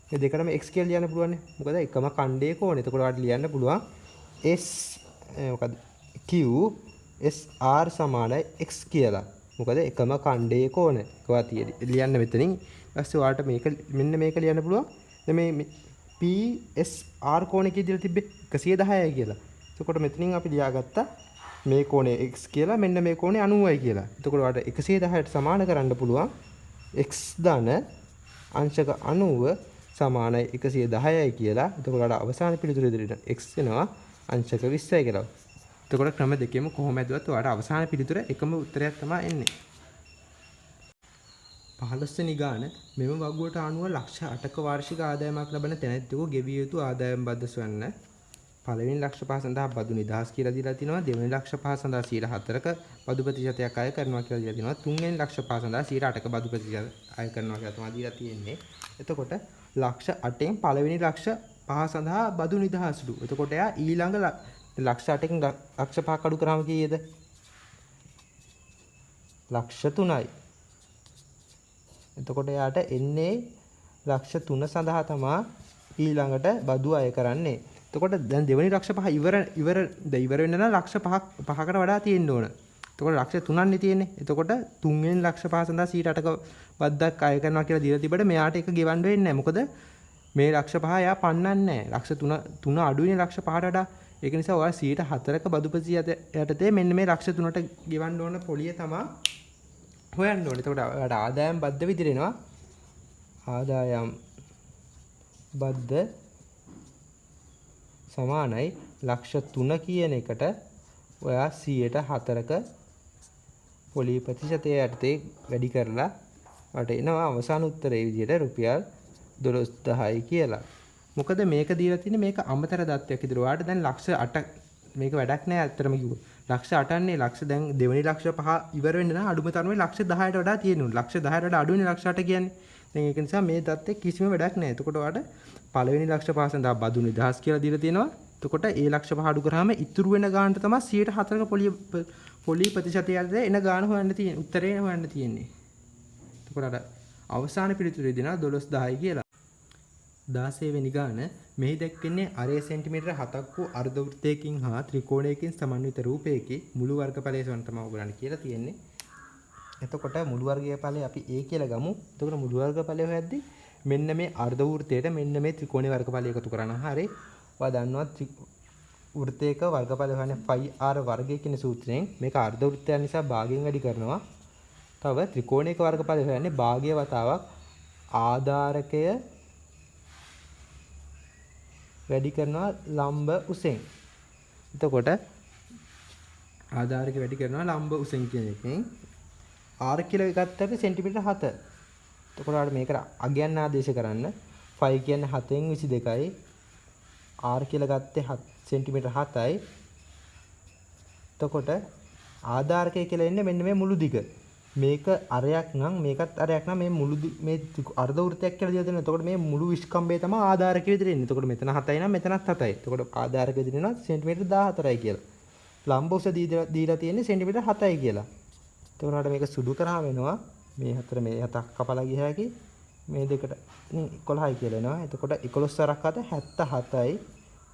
A: මේ දෙකම x කියලා ලියන්න පුළුවන් නේ. මොකද එකම ඛණ්ඩයේ කෝණ. එතකොට ඔයාලට ලියන්න පුළුවන් s මොකද QSR සමානයි x කියලා. මොකද එකම ඛණ්ඩයේ කෝණ. ඒකවා ලියන්න මෙතනින්. ඊපස්සේ ඔයාලට මේක මෙන්න මේක ලියන්න පුළුවන්. මේ PSR කෝණේ දීලා තිබ්බේ 110යි කියලා. එතකොට මෙතනින් අපි ලියාගත්තා මේ කෝණය x කියලා මෙන්න මේ කෝණය 90යි කියලා. එතකොට ඔයාලට 110ට සමාන කරන්න පුළුවන් x ධන අංශක 90 සමානයි 110යි කියලා. එතකොට ඔයාලට අවසාන පිළිතුර දෙන්න x වෙනවා අංශක 20යි කියලා. එතකොට ක්‍රම දෙකෙම කොහොම ඇදුවත් ඔයාලට අවසාන පිළිතුර එකම උත්තරයක් තමයි එන්නේ. 15 වෙනි ගාන මෙම වගුවට අනුව ලක්ෂ 8ක වාර්ෂික ආදායමක් ලබන තැනැත්තෙකු ගෙවිය යුතු ආදායම් බද්ද සොයන්න. පළවෙනි ලක්ෂ 5 සඳහා බදු නිදහස් කියලා දීලා තිනවා. දෙවෙනි ලක්ෂ 5 සඳහා 4%ක බදු ප්‍රතිශතයක් අය කරනවා කියලා දීලා තිනවා. තුන්වෙනි ලක්ෂ 5 සඳහා 8%ක බදු ප්‍රතිශතයක් අය කරනවා කියලා තමයි දීලා තියෙන්නේ. එතකොට ලක්ෂ 8න් පළවෙනි ලක්ෂ 5 සඳහා බදු නිදහස්ලු. එතකොට එයා ඊළඟ ලක්ෂ 8න් ලක්ෂ 5ක් අඩු කරාම කීයද? ලක්ෂ 3යි. එතකොට එයාට එන්නේ ලක්ෂ 3 සඳහා තමයි ඊළඟට බදු අය කරන්නේ. එතකොට දැන් දෙවෙනි ලක්ෂ 5 ඉවර වෙන්න නම් ලක්ෂ 5කට වඩා තියෙන්න ඕන. එතකොට ලක්ෂ 3න්නේ තියෙන්නේ. එතකොට තුන්වෙනි ලක්ෂ 5 සඳහා 8%ක බද්දක් අය කරනවා කියලා දීලා තිබ්බට මෙයාට ඒක ගෙවන්න වෙන්නේ නැහැ. මොකද මේ ලක්ෂ 5 එයා පන්නන්නේ නැහැ. ලක්ෂ 3 අඩුයිනේ ලක්ෂ 5ට වඩා. ඒක නිසා ඔයා 4%ක බදු ප්‍රතිශතය යටතේ මෙන්න මේ ලක්ෂ 3ට ගෙවන්න ඕන පොලිය තමයි හොයන්න ඕනේ. එතකොට ඔයාලට ආදායම් බද්ද විදිහට එනවා. ආදායම් බද්ද සමානයි ලක්ෂ 3 කියන එකට ඔයා 4%ක පොලී ප්‍රතිශතය යටතේ වැඩි කරලා ඔයාලට එනවා අවසාන උත්තරේ විදිහට රුපියල් 12000යි කියලා. මොකද මේක දීලා තියෙන්නේ මේක අමතර දත්තයක් විදිහට. ඔයාලට දැන් ලක්ෂ 8 මේක වැඩක් නෑ අත්‍තරම කිව්වොත්. ලක්ෂ 8න්නේ ලක්ෂ දැන් දෙවෙනි ලක්ෂ 5 ඉවර වෙන්න නම් අඩුම තරමේ ලක්ෂ 10ට වඩා තියෙනවා. ලක්ෂ 10ට වඩා අඩුනේ ලක්ෂ 8 කියන්නේ. දැන් ඒක නිසා මේ தත්ත්වයේ කිසිම වැඩක් නැහැ. එතකොට ඔයාලට පළවෙනි ලක්ෂ 5 සඳහා බදු නිදහස් කියලා දීලා තියෙනවා. එතකොට ඒ ලක්ෂ 5 අඩු කරාම ඉතුරු වෙන ගානට තමයි 4%ක පොලී ප්‍රතිශතයද එන ගාන හොයන්න තියෙන්නේ. උත්තරේ හොයන්න තියෙන්නේ. එතකොට අර අවසාන පිළිතුරේ දෙනවා 12000යි කියලා. 16 වෙනි ගාන මෙහි දැක්වෙන්නේ අරේ සෙන්ටිමීටර 7ක් වූ අර්ධ වෘත්තයකින් හා ත්‍රිකෝණයකින් සමන්විත රූපයකි මුළු වර්ගඵලය සොයන්න තමයි ඔයගලන්ට කියලා තියෙන්නේ. එතකොට මුළු වර්ගඵලය අපි A කියලා ගමු. එතකොට මුළු වර්ගඵලය හොයද්දි මෙන්න මේ අර්ධ වෘත්තයට මෙන්න මේ ත්‍රිකෝණයේ වර්ගඵලය එකතු කරනවා. හරි. ඔයා දන්නවා වෘත්තයක වර්ගඵලය හොයන්නේ phi r වර්ගය කියන සූත්‍රයෙන්. මේක අර්ධ වෘත්තය නිසා භාගයෙන් වැඩි කරනවා. තව ත්‍රිකෝණයක වර්ගඵලය හොයන්නේ භාගය වතාවක් ආධාරකය වැඩි කරනවා ලම්බ උසෙන්. එතකොට ආධාරක වැඩි කරනවා ලම්බ උසෙන් කියන එකෙන් r කියලා ගත්තට සෙන්ටිමීටර 7. එතකොට ආර මේකට අගයන් ආදේශ කරන්න 5 කියන්නේ 7න් 22යි r කියලා ගත්තේ 7 සෙන්ටිමීටර 7යි. එතකොට ආධාරකය කියලා ඉන්නේ මෙන්න මේ මුළු දිග. මේක අරයක් නම් මේකත් අරයක් නම් මේ මුළු මේ අර්ධ වෘත්තයක් කියලා දීලා දෙනවා. එතකොට මේ මුළු විස්කම්බය තමයි ආධාරකය විදිහට එන්නේ. එතකොට මෙතන 7යි නම් මෙතනත් 7යි. එතකොට ආධාරකය විදිහට එනවා සෙන්ටිමීටර 14යි කියලා. ලම්බ උස දීලා තියෙන්නේ සෙන්ටිමීටර 7යි කියලා. එතකොට මේක සුදු කරාම වෙනවා මේ හතර මේ 7ක් කපලා ගිය හැකි මේ දෙකට 11යි කියලා එනවා. එතකොට 11 වරක් 77යි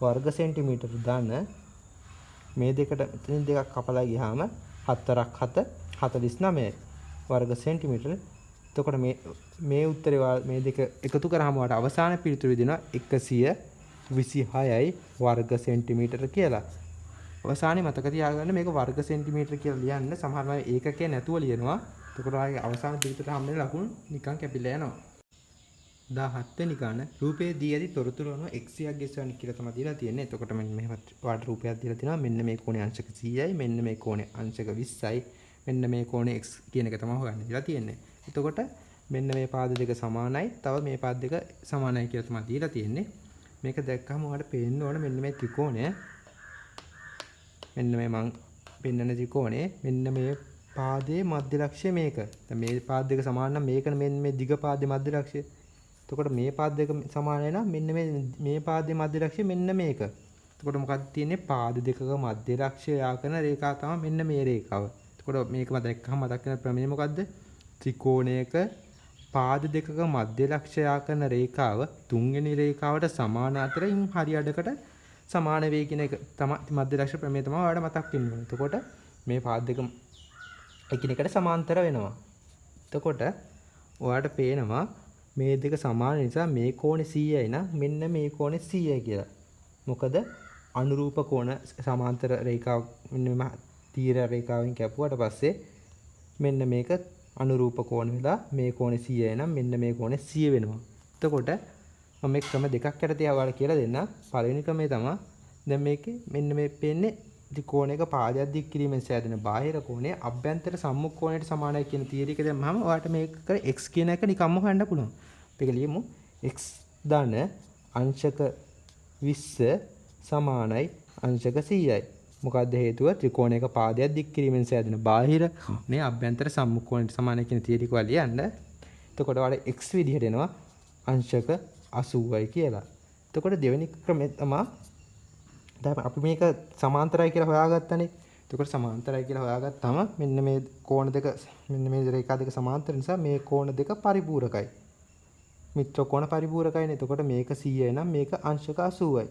A: වර්ග සෙන්ටිමීටර ධන මේ දෙකට මෙතනින් දෙකක් කපලා ගියාම 7 වරක් 7 49යි වර්ග සෙන්ටිමීටර. එතකොට මේ උත්තරේ මේ දෙක එකතු කරාම වාට අවසාන පිළිතුරු දෙනවා 126යි වර්ග සෙන්ටිමීටර කියලා. අවසානයේ මතක තියාගන්න මේක වර්ග සෙන්ටිමීටර කියලා ලියන්න. සමහර අය ඒකකේ නැතුව ලියනවා. එතකොට ආයේ අවසාන පිළිතුරට හම්බෙන ලකුණු නිකන් කැපිලා යනවා. 17 වෙනි ගාන රූපයේ දී ඇති තොරතුරු අනුව x යක් ගෙස්වන්න කියලා තමයි දීලා තියෙන්නේ. එතකොට මෙන්න වාට රූපයක් දීලා තියෙනවා. මෙන්න මේ කෝණේ අංශක 100යි. මෙන්න මේ කෝණේ අංශක 20යි. මෙන්න මේ කෝණේ x කියන එක තමයි හොයන්න දීලා තියෙන්නේ. එතකොට මෙන්න මේ පාද දෙක සමානයි. තව මේ පාද දෙක සමානයි කියලා තමයි දීලා තියෙන්නේ. මේක දැක්කම ඔයාලට පේන්න ඕන මෙන්න මේ ත්‍රිකෝණය. මෙන්න මේ මං පෙන්නන ත්‍රිකෝණේ මෙන්න මේ පාදයේ මධ්‍ය ලක්ෂය මේක. දැන් මේ පාද දෙක සමාන නම් මේකනේ මෙන්න මේ දිග පාදයේ මධ්‍ය ලක්ෂය. එතකොට මේ පාද දෙක සමානයි නම් මෙන්න මේ පාදයේ මධ්‍ය ලක්ෂය මෙන්න මේක. එතකොට මොකක්ද තියෙන්නේ? පාද දෙකක මධ්‍ය ලක්ෂය යා කරන රේඛාව තමයි මෙන්න මේ රේඛාව. එතකොට මේක දැක්කම මතක් වෙන ප්‍රමේය මොකද්ද? ත්‍රිකෝණයක පාද දෙකක මධ්‍ය ලක්ෂය යා කරන රේඛාව තුන්වෙනි රේඛාවට සමාන අතරින් හරි අඩකට සමාන වේ කියන එක තමයි මධ්‍ය ලක්ෂ්‍ය ප්‍රමේය තමයි ඔයාලට මතක් වෙන්න ඕනේ. එතකොට මේ පාද දෙක එකිනෙකට සමාන්තර වෙනවා. එතකොට ඔයාලට පේනවා මේ දෙක සමාන නිසා මේ කෝණේ 100යි නම් මෙන්න මේ කෝණේ 100යි කියලා. මොකද අනුරූප කෝණ සමාන්තර රේඛාව මෙන්න මේ තීර රේඛාවෙන් කැපුවට පස්සේ මෙන්න මේක අනුරූප කෝණ වෙලා මේ කෝණේ 100යි නම් මෙන්න මේ කෝණේ 100 වෙනවා. එතකොට මම මේ ක්‍රම දෙකක් යටතේ ඔයාලට කියලා දෙන්න. පළවෙනි ක්‍රමය තමයි දැන් මේකේ මෙන්න මේ පෙන්නේ ත්‍රිකෝණයක පාදයක් දික් කිරීමෙන් සෑදෙන බාහිර කෝණය අභ්‍යන්තර සම්මුඛ කෝණයට සමානයි කියන තියරි එක දැම්මම ඔයාලට මේක x කියන එක නිකම්ම හොයන්න පුළුවන්. අපි ලියමු x ධන අංශක 20 සමානයි අංශක 100යි. මොකක්ද හේතුව? ත්‍රිකෝණයක පාදයක් දික් කිරීමෙන් සෑදෙන බාහිර මේ අභ්‍යන්තර සම්මුඛ කෝණයට සමානයි කියන තියරි එක ලියන්න. එතකොට ඔයාලට x විදිහට එනවා අංශක 80යි කියලා. එතකොට දෙවෙනි ක්‍රමය තමයි දැන් අපි මේක සමාන්තරයි කියලා හොයාගත්තනේ. එතකොට සමාන්තරයි කියලා හොයාගත්තාම මෙන්න මේ කෝණ දෙක මෙන්න මේ රේඛා දෙක සමාන්තර නිසා මේ කෝණ දෙක පරිපූරකයි. මිත්‍ර කෝණ පරිපූරකයිනේ. එතකොට මේක 100යි නම් මේක අංශක 80යි.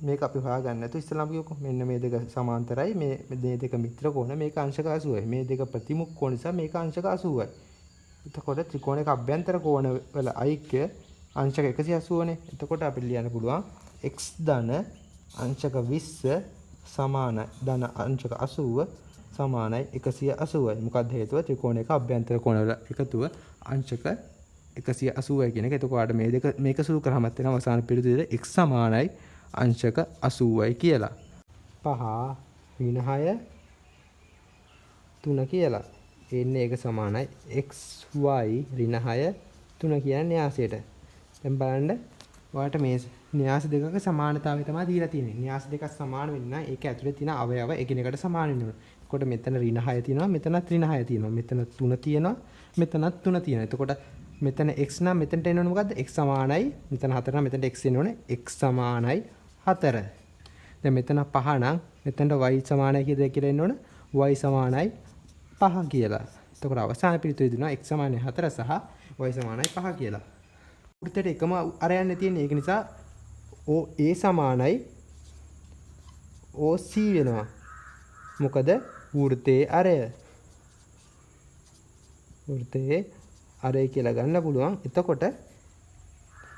A: මේක අපි හොයාගන්න නැතු ඉස්සෙල්ලාම කියමුකෝ. මෙන්න මේ දෙක සමාන්තරයි මේ දෙක මිත්‍ර කෝණ මේක අංශක 80යි. මේ දෙක ප්‍රතිමුඛ කෝණ නිසා මේක අංශක 80යි. එතකොට ත්‍රිකෝණයක අභ්‍යන්තර කෝණ වල ඓක්‍ය අංශක 180නේ. එතකොට අපිට ලියන්න පුළුවන් x ධන අංශක 20 සමානයි ධන අංශක 80 සමානයි 180යි. මොකක්ද හේතුව? ත්‍රිකෝණයක අභ්‍යන්තර කෝණ වල එකතුව අංශක 180යි කියන එක. එතකොට මේ දෙක මේක සුළු කරාමත් වෙන අවසාන පිළිතුර x සමානයි අංශක 80යි කියලා. 5 ඍණ 6 3 කියලා. එන්නේ ඒක සමානයි xy ඍණ 6 3 කියන න්‍යාසයට. දැන් බලන්න ඔයාලට මේ න්‍යාස දෙකක සමානතාවය තමයි දීලා තියෙන්නේ. න්‍යාස දෙකක් සමාන වෙන්න ඒක ඇතුලේ තියෙන අවයව එකිනෙකට සමාන වෙන්න ඕනේ. එතකොට මෙතන ඍණ 6 තියෙනවා, මෙතනත් ඍණ 6 තියෙනවා. මෙතන 3 තියෙනවා, මෙතනත් 3 තියෙනවා. එතකොට මෙතන x නම් මෙතනට එන්න ඕනේ මොකද්ද? x සමානයි. මෙතන 4 නම් මෙතනට x එන්න ඕනේ. x සමානයි 4. දැන් මෙතන 5 නම් මෙතනට y සමානයි කියලා එන්න ඕනේ. y සමානයි 5 කියලා. එතකොට අවසාන පිළිතුර දෙනවා x සමානයි 4 සහ y සමානයි 5 කියලා. වෘත්තයට එකම අරයන්න තියෙන්නේ. ඒක නිසා OA සමානයි OC වෙනවා. මොකද වෘත්තයේ අරය. වෘත්තයේ අරය කියලා ගන්න පුළුවන්. එතකොට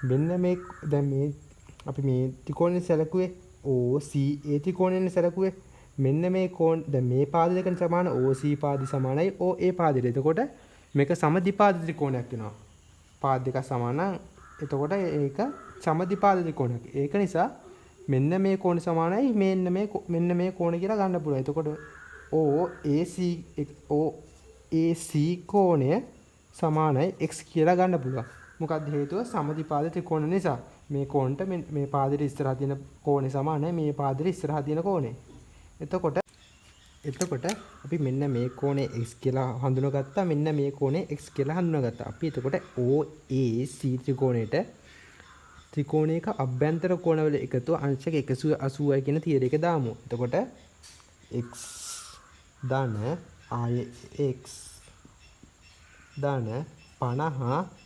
A: මෙන්න මේ දැන් මේ අපි මේ ත්‍රිකෝණය සැලකුවේ OCA ත්‍රිකෝණයෙන් සැලකුවේ. මෙන්න මේ කෝණ දැන් මේ පාද දෙකෙන් සමාන OC පාදි සමානයි OA පාදෙට. එතකොට මේක සමදිපාද ත්‍රිකෝණයක් වෙනවා. පාද දෙක සමාන නම් එතකොට ඒක සමදිපාද ත්‍රිකෝණයක්. ඒක නිසා මෙන්න මේ කෝණ සමානයි මෙන්න මේ කෝණ කියලා ගන්න පුළුවන්. එතකොට OAC කෝණය සමානයි x කියලා ගන්න පුළුවන්. මොකක්ද හේතුව? සමදිපාද ත්‍රිකෝණ නිසා. මේ කෝණට මේ පාදෙට ඉස්සරහා තියෙන කෝණය සමානයි මේ පාදෙට ඉස්සරහා තියෙන කෝණය. එතකොට අපි මෙන්න මේ කෝණය x කියලා හඳුනගත්තා. මෙන්න මේ කෝණය x කියලා හඳුනගත්තා. අපි එතකොට OAC ත්‍රිකෝණයට ත්‍රිකෝණයක අභ්‍යන්තර කෝණවල එකතුව අංශක 180යි කියන තියරි එක දාමු. එතකොට x ධන ආයේ x ධන 50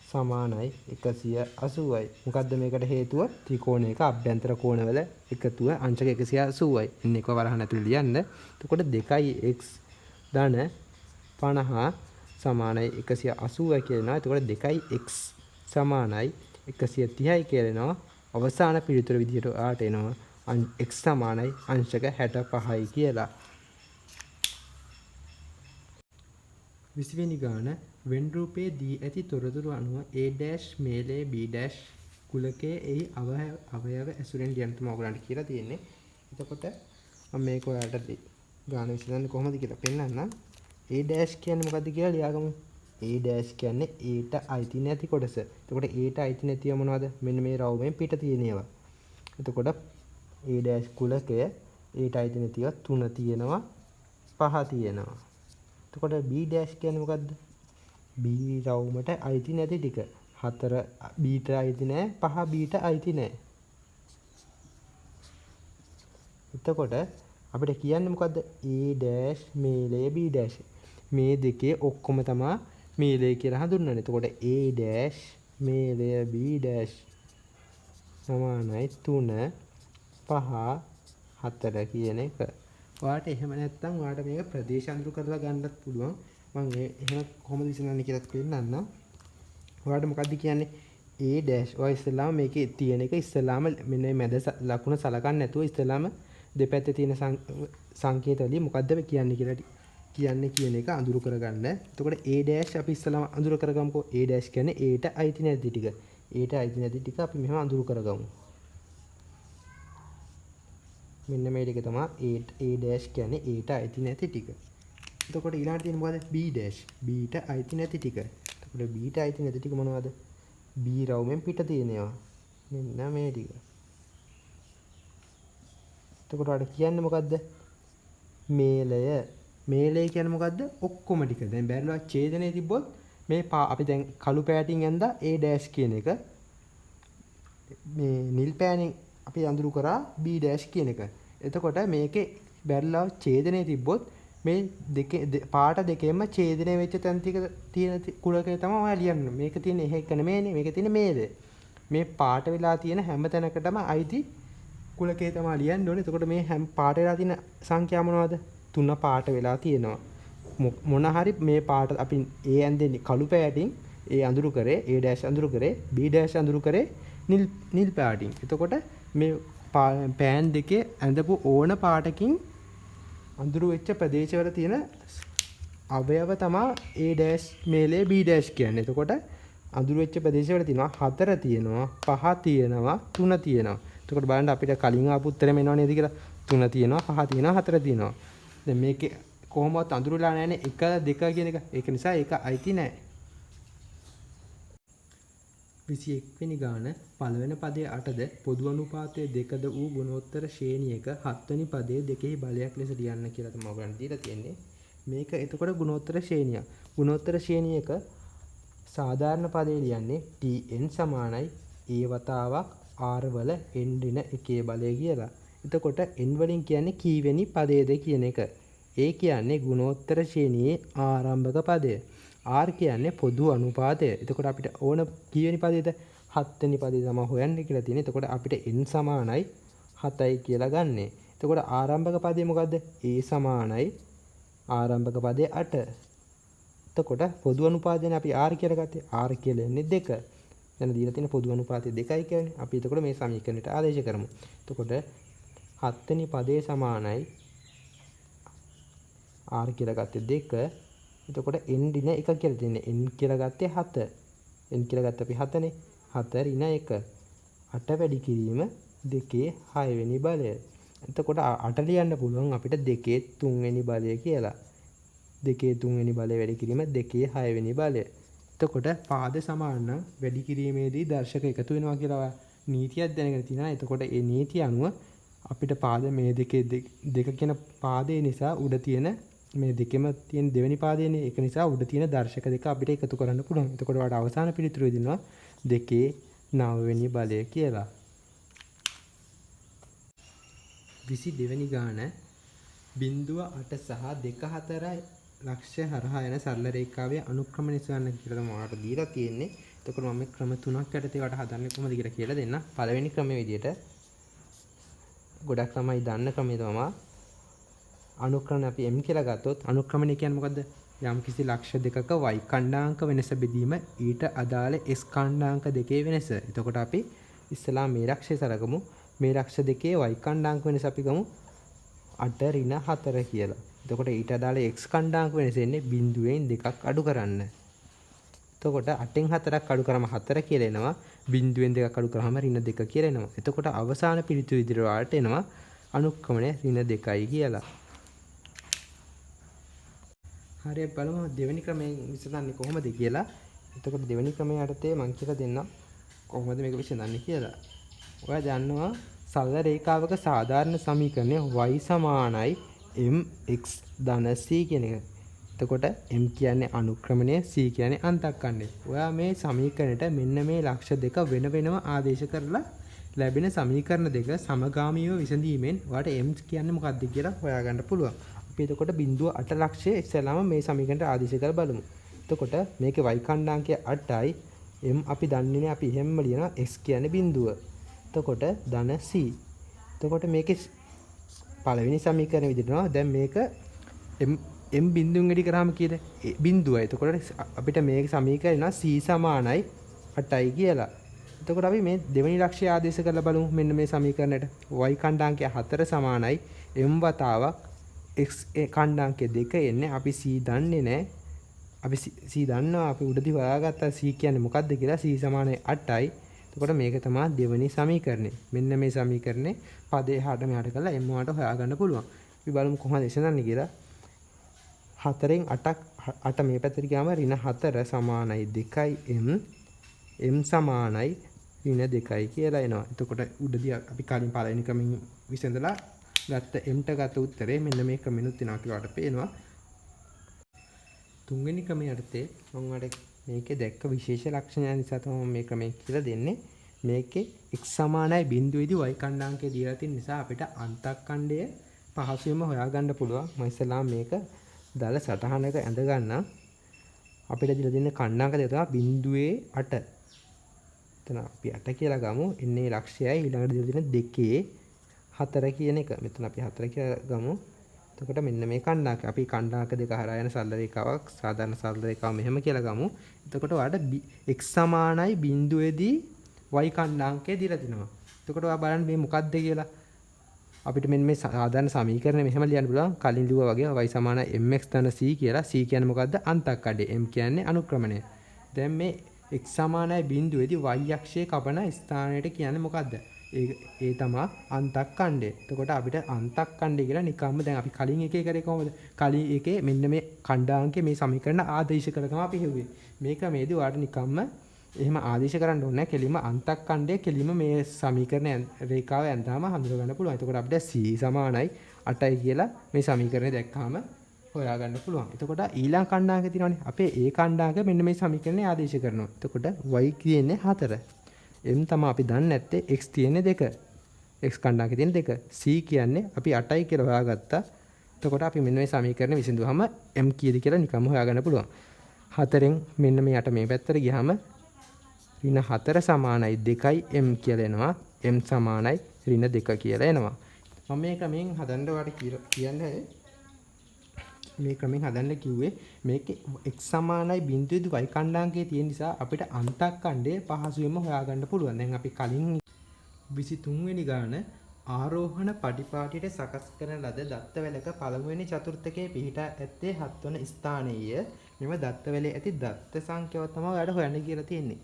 A: සමානයි 180යි. මොකද්ද මේකට හේතුව? ත්‍රිකෝණයක අභ්‍යන්තර කෝණවල එකතුව අංශක 180යි. එන්න එක වරහන් ඇතුළේ ලියන්න. එතකොට 2x ධන 50 සමානයි 180යි කියනවා. එතකොට 2x සමානයි 130යි කියනවා. අවසාන පිළිතුර විදිහට ආට එනවා x සමානයි අංශක 65යි කියලා. 20 වෙනි ගාන වෙන් රූපයේ දී ඇති තොරතුරු අනුව A' මේලේ B' කුලකයේ එහි අවයව ඇසුරෙන් ලියන්න තමයි ඔයගලන්ට කියලා තියෙන්නේ. එතකොට මම මේක ඔයාලට ගාන විසඳන්නේ කොහොමද කියලා පෙන්නන්නම්. A' කියන්නේ මොකද්ද කියලා ලියාගමු. A' කියන්නේ Aට අයිති නැති කොටස. එතකොට Aට අයිති නැතිව මොනවද? මෙන්න මේ රවුමෙන් පිට තියෙන ඒවා. එතකොට A' කුලකය Aට අයිති නැතිව 3 තියෙනවා 5 තියෙනවා. එතකොට B' කියන්නේ මොකද්ද? B රවුමට අයිති නැති ටික. 4 Bට අයිති නැහැ, 5 Bට අයිති නැහැ. එතකොට අපිට කියන්නේ මොකද්ද? A' මේලය B'. මේ දෙකේ ඔක්කොම තමයි මේලය කියලා හඳුන්වන්නේ. එතකොට A' මේලය B' සමානයි 3 5 4 කියන එක. ඔයාලට එහෙම නැත්නම් ඔයාලට මේක ප්‍රදේශ අඳුරු කරලා ගන්නත් පුළුවන්. මම එහෙම කොහොමද විසඳන්නේ කියලාත් කියන්නම්. ඔයාලට මොකද්ද කියන්නේ? A' ඔය ඉස්සෙල්ලාම මේකේ තියෙන එක ඉස්සෙල්ලාම මෙන්න මේ මැද ලකුණ සලකන්නේ නැතුව ඉස්සෙල්ලාම දෙපැත්තේ තියෙන සංකේත වලින් මොකද්ද කියන්නේ කියලා කියන්නේ කියන එක අඳුරු කරගන්න. එතකොට A' අපි ඉස්සෙල්ලාම අඳුරු කරගමුකෝ. A' කියන්නේ Aට අයිති නැති ටික. Aට අයිති නැති ටික අපි මෙහෙම අඳුරු කරගමු. මෙන්න මේ ටික තමයි A' කියන්නේ Aට අයිති නැති ටික. එතකොට ඊළඟට තියෙන මොකද්ද? B'. Bට අයිති නැති ටික. එතකොට Bට අයිති නැති ටික මොනවද? B රවුමෙන් පිට තියෙනවා. මෙන්න මේ ටික. එතකොට අර කියන්නේ මොකද්ද? මේලය. මේලය කියන්නේ මොකද්ද? ඔක්කොම ටික. දැන් බැලුවා ඡේදනයේ තිබ්බොත් මේ අපි දැන් කළු පෑටින් ඇඳා A' කියන එක. මේ නිල් පෑනින් අපි අඳුරු කරා B' කියන එක. එතකොට මේකේ බැලුවා ඡේදනයේ තිබ්බොත් මේ දෙකේ පාට දෙකෙන්ම ඡේදනය වෙච්ච තැන් ටික තියෙන කුලකය තමයි ඔයා ලියන්නේ. මේක තියෙන එක නෙමෙයිනේ. මේක තියෙන මේලය. මේ පාට වෙලා තියෙන හැම තැනකටම අයිති කුලකේ තමයි ලියන්න ඕනේ. එතකොට මේ හැම පාට වෙලා තියෙන සංඛ්‍යා මොනවද? 3 පාට වෙලා තියෙනවා. මොන හරි මේ පාට අපි A ඇඳෙන්නේ කළු පෑටින් A අඳුරු කරේ, A' අඳුරු කරේ, B' අඳුරු කරේ නිල් පෑටින්. එතකොට මේ පෑන් දෙකේ ඇඳපු ඕන පාටකින් අඳුරු වෙච්ච ප්‍රදේශවල තියෙන අවයව තමයි A' මේලේ B' කියන්නේ. එතකොට අඳුරු වෙච්ච ප්‍රදේශවල තියෙනවා 4 තියෙනවා, 5 තියෙනවා, 3 තියෙනවා. එතකොට බලන්න අපිට කලින් ආපු උත්තරෙම එනව නේද කියලා. 3 තියෙනවා, 5 තියෙනවා, 4 තියෙනවා. දැන් මේකේ කොහොමවත් අඳුරලා නැහැනේ 1 2 කියන එක. ඒක නිසා ඒක අයිති නැහැ. 21 වෙනි ගාන පළවෙනි පදයේ 8ද පොදු අනුපාතයේ 2ද වූ ගුණෝත්තර ශ්‍රේණියක 7 වෙනි පදයේ 2 බලයක් ලෙස ලියන්න කියලා තමයි ඔයගලන්ට දීලා තියෙන්නේ. මේක එතකොට ගුණෝත්තර ශ්‍රේණිය. ගුණෝත්තර ශ්‍රේණියක සාධාරණ පදේ ලියන්නේ tn සමානයි a වතාවක් r වල n ඍණ 1 බලය කියලා. එතකොට n වලින් කියන්නේ කීවෙනි පදයේද කියන එක. a කියන්නේ ගුණෝත්තර ශ්‍රේණියේ ආරම්භක පදය. r කියන්නේ පොදු අනුපාතය. එතකොට අපිට ඕන කීවෙනි පදයේද? 7 වෙනි පදේ තමයි හොයන්න කියලා තියෙන්නේ. එතකොට අපිට n සමානයි 7යි කියලා ගන්නෙ. එතකොට ආරම්භක පදේ මොකද්ද? a සමානයි ආරම්භක පදේ 8. එතකොට පොදු අනුපාතයනේ අපි r කියලා ගත්තේ. r කියලා එන්නේ 2. දැන් දීලා තියෙන පොදු අනුපාතය 2යි කියන්නේ. අපි එතකොට මේ සමීකරණයට ආදේශ කරමු. එතකොට 7 වෙනි පදේ සමානයි r කියලා ගත්තේ 2. එතකොට n ඍණ 1 කියලා තියෙන්නේ. n කියලා ගත්තේ 7. n කියලා ගත්ත අපි 7නේ. 7 ඍණ 1. 8 වැඩි කිරීම 2 6 වෙනි බලය. එතකොට 8 ලියන්න පුළුවන් අපිට 2 3 වෙනි බලය කියලා. 2 3 වෙනි බලය වැඩි කිරීම 2 6 වෙනි බලය. එතකොට පාද සමාන නම් වැඩි කිරීමේදී දර්ශක එකතු වෙනවා කියලා නීතියක් දැනගෙන තියෙනවා. එතකොට ඒ නීතිය අනුව අපිට පාද මේ දෙක කියන පාදේ නිසා උඩ තියෙන මේ දෙකෙම තියෙන දෙවෙනි පාදයේනේ. ඒක නිසා උඩ තියෙන දර්ශක දෙක අපිට එකතු කරන්න පුළුවන්. එතකොට ඔයාලට අවසාන පිළිතුරු දෙනවා 2 9 වෙනි බලය කියලා. 22 වෙනි ගාන 0.8 සහ 2.4 ලක්ෂ්‍ය හරහා යන සරල රේඛාවේ අනුක්‍රමණය සොයන්න කියලා තමයි ඔයාලට දීලා තියෙන්නේ. එතකොට මම ක්‍රම තුනක් යටතේ ඒකට හදන්නේ කොහොමද කියලා කියලා දෙන්න. පළවෙනි ක්‍රමයේ විදිහට ගොඩක් ළමයි දන්න ක්‍රමය තමයි අනුක්‍රමණය අපි m කියලා ගත්තොත් අනුක්‍රමණය කියන්නේ මොකද්ද? යම් කිසි ලක්ෂ දෙකක y ඛණ්ඩාංක වෙනස බෙදීම ඊට අදාළ s ඛණ්ඩාංක දෙකේ වෙනස. එතකොට අපි ඉස්සලා මේ ලක්ෂය සලකමු. මේ ලක්ෂ දෙකේ y ඛණ්ඩාංක වෙනස අපි ගමු 8 ඍණ 4 කියලා. එතකොට ඊට අදාළ x ඛණ්ඩාංක වෙනස එන්නේ 0.2න් 2ක් අඩු කරන්න. එතකොට 8න් 4ක් අඩු කරාම 4 කියලා එනවා. 0.2න් 2ක් අඩු කරාම ඍණ 2 කියලා එනවා. එතකොට අවසාන පිළිතුරු ඉදිරියට වලට එනවා අනුක්‍රමණය ඍණ 2යි කියලා. හරි බලමු දෙවෙනි ක්‍රමයෙන් විසඳන්නේ කොහොමද කියලා. එතකොට දෙවෙනි ක්‍රමයේ යටතේ මම කියලා දෙන්නම් කොහොමද මේක විසඳන්නේ කියලා. ඔයා දන්නවා සරල රේඛාවක සාධාරණ සමීකරණය y සමානයි mx ධන c කියන එක. එතකොට m කියන්නේ අනුක්‍රමණය, c කියන්නේ අන්තක්කණ්ඩය. ඔයා මේ සමීකරණයට මෙන්න මේ ලක්ෂ දෙක වෙන වෙනම ආදේශ කරලා ලැබෙන සමීකරණ දෙක සමගාමීව විසඳීමෙන් ඔයාට m කියන්නේ මොකක්ද කියලා හොයාගන්න පුළුවන්. අපි එතකොට බිඳුව 8 ලක්ෂය ඉස්සෙල්ලාම මේ සමීකරණයට ආදේශ කරලා බලමු. එතකොට මේකේ y කණ්ඩාංකය 8යි, m අපි දන්නේ නැහැ, අපි හැමම ලියනවා x කියන්නේ බිඳුව. එතකොට ධන c. එතකොට මේකේ පළවෙනි සමීකරණය විදිහට දැන් මේක m බිඳුවෙන් වැඩි කරාම කීයද? බිඳුවයි. එතකොට අපිට මේක සමීකරණය c සමානයි 8යි කියලා. එතකොට අපි මේ දෙවෙනි ලක්ෂ්‍ය ආදේශ කරලා බලමු මෙන්න මේ සමීකරණයට. y කණ්ඩාංකය 4 සමානයි m වතාවක් x කණ්ඩාංකය 2 එන්නේ. අපි c දන්නේ නැහැ. අපි c දන්නවා. අපි උඩදී හොයාගත්තා c කියන්නේ මොකක්ද කියලා. c සමානයි 8යි. එතකොට මේක තමයි දෙවෙනි සමීකරණය. මෙන්න මේ සමීකරණේ පදේ එහාට මෙහාට කරලා m වලට හොයාගන්න පුළුවන්. අපි බලමු කොහොමද විසඳන්නේ කියලා. 4න් 8ක් 8 මේ පැත්තට ගියාම ඍණ 4 සමානයි 2m m සමානයි ඍණ 2යි කියලා එනවා. එතකොට උඩදී අපි කලින් පළවෙනි ක්‍රමෙන් විසඳලා ගත්ත mට ගත උත්තරේ මෙන්න මේ ක්‍රමෙනුත් එනවා කියලා අපට පේනවා. තුන්වෙනි ක්‍රමයේ යටතේ මම ඔයාලට මේකේ දැක්ක විශේෂ ලක්ෂණය නිසා තමයි මේ ක්‍රමය කියලා දෙන්නේ. මේකේ x සමානයි බිඳුවේදී y කණ්ඩාංකය දීලා තියෙන නිසා අපිට අන්තක්කණ්ඩය පහසුවෙන්ම හොයාගන්න පුළුවන්. මම ඉස්සෙල්ලාම මේක දල සටහනක ඇඳ ගන්න. අපිට දීලා තියෙන කණ්ඩාංක දෙක තමයි බිඳුවේ 8. එතන අපි 8 කියලා ගමු. එන්නේ ලක්ෂයයි ඊළඟට දීලා තියෙන 2 4 කියන එක. මෙතන අපි 4 කියලා ගමු. එතකොට මෙන්න මේ කණ්ඩාංක. අපි කණ්ඩාංක දෙක හරහා යන සරල රේඛාවක් සාධාරණ සරල රේඛාව මෙහෙම කියලා ගමු. එතකොට ඔයාලට x සමානයි බිඳුවේදී y කණ්ඩාංකය දීලා තිනවා. එතකොට ඔයා බලන්න මේ මොකක්ද කියලා. අපිට මෙන්න මේ සාධාරණ සමීකරණය මෙහෙම ලියන්න පුළුවන්. කලින් ලිව්වා වගේ y සමානයි mx ධන c කියලා. c කියන්නේ මොකද්ද? අන්තක්කඩේ. m කියන්නේ අනුක්‍රමණය. දැන් මේ x සමානයි බිඳුවේදී y අක්ෂයේ කපන ස්ථානයට කියන්නේ මොකද්ද? ඒ තමයි අන්තක්කණ්ඩය. එතකොට අපිට අන්තක්කණ්ඩය කියලා නිකම්ම දැන් අපි කලින් එකේ කරේ කොහොමද? කලින් එකේ මෙන්න මේ කණ්ඩාංකයේ මේ සමීකරණ ආදේශ කරලා තමයි අපි හෙව්වේ. මේක මේදී ඔයාලට නිකම්ම එහෙම ආදේශ කරන්න ඕනේ නැහැ. කෙලින්ම අන්තක්කණ්ඩය කෙලින්ම මේ සමීකරණ රේඛාව ඇඳාම හඳුනා ගන්න පුළුවන්. එතකොට අපිට c සමානයි 8යි කියලා මේ සමීකරණය දැක්කාම හොයාගන්න පුළුවන්. එතකොට ඊළඟ කණ්ඩාංකය තියෙනවානේ. අපේ ඒ කණ්ඩාංකය මෙන්න මේ සමීකරණය ආදේශ කරනවා. එතකොට y කියන්නේ 4. m තමයි අපි දන්නේ නැත්තේ x තියෙන්නේ 2. x කණ්ඩාංකේ තියෙන 2. c කියන්නේ අපි 8යි කියලා හොයාගත්තා. එතකොට අපි මෙන්න මේ සමීකරණය විසඳුවාම m කීයද කියලා නිකම්ම හොයාගන්න පුළුවන්. 4න් මෙන්න මේ 8 මේ පැත්තට ගියාම ඍණ 4 සමානයි 2යි m කියලා එනවා. m සමානයි ඍණ 2 කියලා එනවා. මම මේ ක්‍රමයෙන් හදන්න ඔයාලට කියන්නේ මේ ක්‍රමෙන් හදන්න කිව්වේ මේකේ x සමානයි බිඳුවේදී y කණ්ඩාංකයේ තියෙන නිසා අපිට අන්තක්කණ්ඩය පහසුවෙන්ම හොයාගන්න පුළුවන්. දැන් අපි කලින් 23 වෙනි ගාන ආරෝහණ පටිපාටියට සකස් කරන ලද දත්තවැලක පළමුවෙනි චතුර්ථකයේ පිහිටා ඇත්තේ 7 වන ස්ථානීය මෙම දත්තවැලේ ඇති දත්ත සංඛ්‍යාව තමයි ඔයාලට හොයන්න කියලා තියෙන්නේ.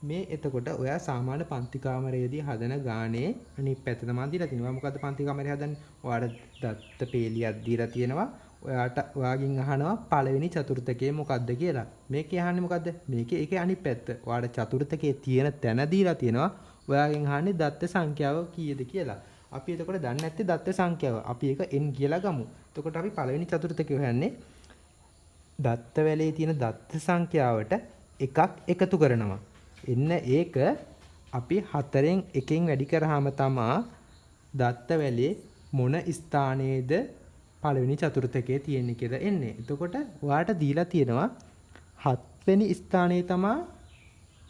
A: මේ එතකොට ඔයා සාමාන්‍ය පන්ති කාමරයේදී හදන ගානේ අනිත් පැත්ත තමයි දීලා තියෙනවා. මොකද්ද පන්ති කාමරේ හදන්නේ? ඔයාලට දත්ත පේලියක් දීලා තියෙනවා. ඔයාට ඔයාගෙන් අහනවා පළවෙනි චතුර්ථකයේ මොකද්ද කියලා. මේකේ අහන්නේ මොකද්ද? මේකේ ඒකේ අනිත් පැත්ත. ඔයාට චතුර්ථකයේ තියෙන තැන දීලා තියෙනවා. ඔයාගෙන් අහන්නේ දත්ත සංඛ්‍යාව කීයද කියලා. අපි එතකොට දන්නේ නැත්තේ දත්ත සංඛ්‍යාව. අපි ඒක n කියලා ගමු. එතකොට අපි පළවෙනි චතුර්ථකය හොයන්නේ දත්ත වැලේ තියෙන දත්ත සංඛ්‍යාවට එකක් එකතු කරනවා. එන්න ඒක අපි 4න් 1න් වැඩි කරාම තමා දත්ත වැලේ මොන ස්ථානයේද පළවෙනි චතුර්ථකයේ තියෙන්නේ කියලා එන්නේ. එතකොට ඔයාට දීලා තියෙනවා 7 වෙනි ස්ථානයේ තමයි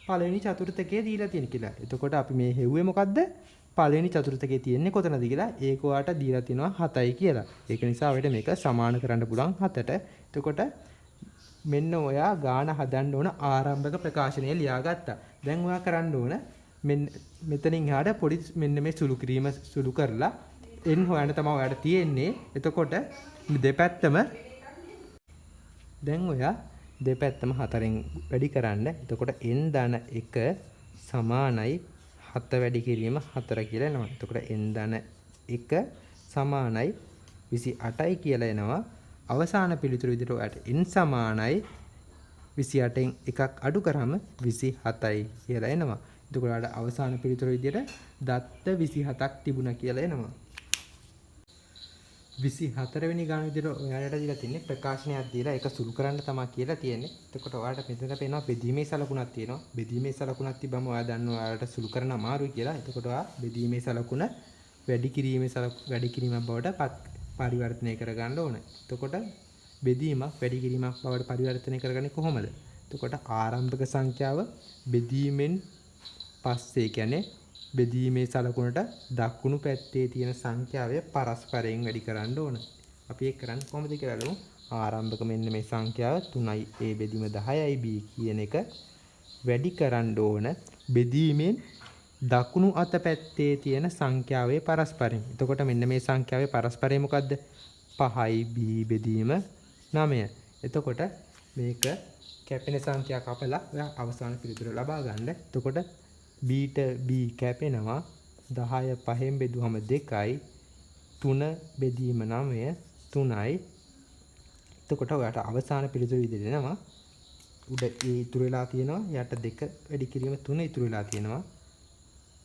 A: පළවෙනි චතුර්ථකයේ දීලා තියෙන්නේ කියලා. එතකොට අපි මේ හෙව්වේ මොකද්ද? පළවෙනි චතුර්ථකයේ තියෙන්නේ කොතනද කියලා. ඒක ඔයාට දීලා තියෙනවා 7යි කියලා. ඒක නිසා අපිට මේක සමාන කරන්න පුළුවන් 7ට. එතකොට මෙන්න ඔයා ගාන හදන්න ඕන ආරම්භක ප්‍රකාශනය ලියාගත්තා. දැන් ඔයා කරන්න ඕන මෙතනින් එහාට පොඩි මෙන්න මේ සුළු කිරීම සුළු කරලා n හොයන්න තමයි ඔයාලට තියෙන්නේ. එතකොට දෙපැත්තම දැන් ඔයා දෙපැත්තම 4න් වැඩි කරන්න. එතකොට n ධන 1 සමානයි 7 වැඩි කිරීම 4 කියලා එනවා. එතකොට n ධන 1 සමානයි 28යි කියලා එනවා. අවසාන පිළිතුර විදිහට ඔයාලට n සමානයි 28න් එකක් අඩු කරාම 27යි කියලා එනවා. එතකොට ඔයාලට අවසාන පිළිතුර විදිහට දත්ත 27ක් තිබුණා කියලා එනවා. 24 වෙනි ගාන විදිහට ඔයාලට දීලා තින්නේ ප්‍රකාශනයක් දීලා ඒක සුළු කරන්න තමයි කියලා තියෙන්නේ. එතකොට ඔයාලට මෙතන පේනවා බෙදීමේ සලකුණක් තියෙනවා. බෙදීමේ සලකුණක් තිබ්බම ඔයා දන්නවා ඔයාලට සුළු කරන්න අමාරුයි කියලා. එතකොට ඔයා බෙදීමේ සලකුණ වැඩි කිරීමක් බවට පරිවර්තනය කරගන්න ඕනේ. එතකොට බෙදීමක් වැඩි කිරීමක් බවට පරිවර්තනය කරගන්නේ කොහොමද? එතකොට ආරම්භක සංඛ්‍යාව බෙදීමෙන් පස්සේ කියන්නේ බෙදීමේ සලකුණට දකුණු පැත්තේ තියෙන සංඛ්‍යාවය පරස්පරයෙන් වැඩි කරන්න ඕන. අපි ඒක කරන්නේ කොහොමද කියලා බලමු. ආරම්භක මෙන්න මේ සංඛ්‍යාව 3යි a බෙදීම 10යි b කියන එක වැඩි කරන්න ඕන බෙදීමෙන් දකුණු අත පැත්තේ තියෙන සංඛ්‍යාවේ පරස්පරයෙන්. එතකොට මෙන්න මේ සංඛ්‍යාවේ පරස්පරය මොකද්ද? 5යි b බෙදීම 9. එතකොට මේක කැපෙන සංඛ්‍යා කපලා ඔයා අවසාන පිළිතුර ලබා ගන්න. එතකොට b කැපෙනවා 10 5න් බෙදුවම 2යි 3 බෙදීම 9 3යි. එතකොට ඔයාට අවසාන පිළිතුර විදිහට එනවා. උඩ a ඉතුරු වෙලා තියෙනවා. යට 2 වැඩි කිරීම 3 ඉතුරු වෙලා තියෙනවා.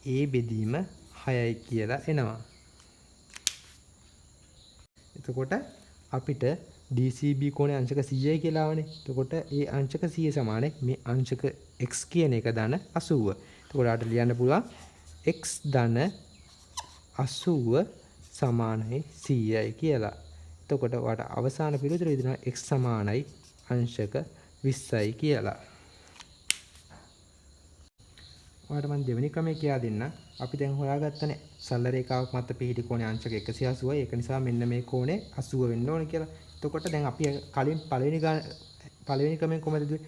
A: a බෙදීම 6යි කියලා එනවා. එතකොට අපිට DCB කෝණේ අංශක 100යි කියලා ආවනේ. එතකොට ඒ අංශක 100 සමානයි මේ අංශක x කියන එක ධන 80. එතකොට ආට ලියන්න පුළුවන් x ධන 80 සමානයි 100යි කියලා. එතකොට ඔයාට අවසාන පිළිතුර විදිහට x සමානයි අංශක 20යි කියලා. ඔයාලට මම දෙවෙනි ක්‍රමය කියලා දෙන්න. අපි දැන් හොයාගත්තනේ සරල රේඛාවක් මත පිහිටි කෝණේ අංශක 180යි. ඒක නිසා මෙන්න මේ කෝණේ 80 වෙන්න ඕනේ කියලා. එතකොට දැන් අපි කලින් පළවෙනි ක්‍රමයෙන් කොහමද දුවේ?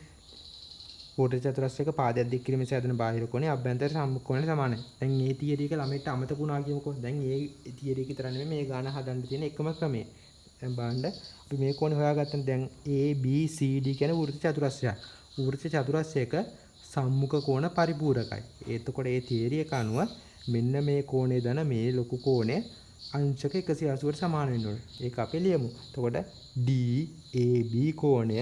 A: කෝටි චතුරස්‍රයක පාදයක් දික් කිරීමේ සෑදෙන බාහිර කෝණේ අභ්‍යන්තර සම්මුඛ කෝණයට සමානයි. දැන් මේ තියරි එක ළමයිට අමතක වුණා කියමුකෝ. දැන් මේ තියරි එක විතර නෙමෙයි මේ ගාන හදන්න තියෙන එකම ක්‍රමය. දැන් බලන්න අපි මේ කෝණේ හොයාගත්තම දැන් A B C D කියන වෘත්ත චතුරස්‍රයක්. වෘත්ත චතුරස්‍රයක සම්මුඛ කෝණ පරිපූරකයි. එතකොට මේ තියරි එක අනුව මෙන්න මේ කෝණේ දන මේ ලොකු කෝණය අංශක 180ට සමාන වෙන්න ඕනේ. ඒක අපි ලියමු. එතකොට DAB කෝණය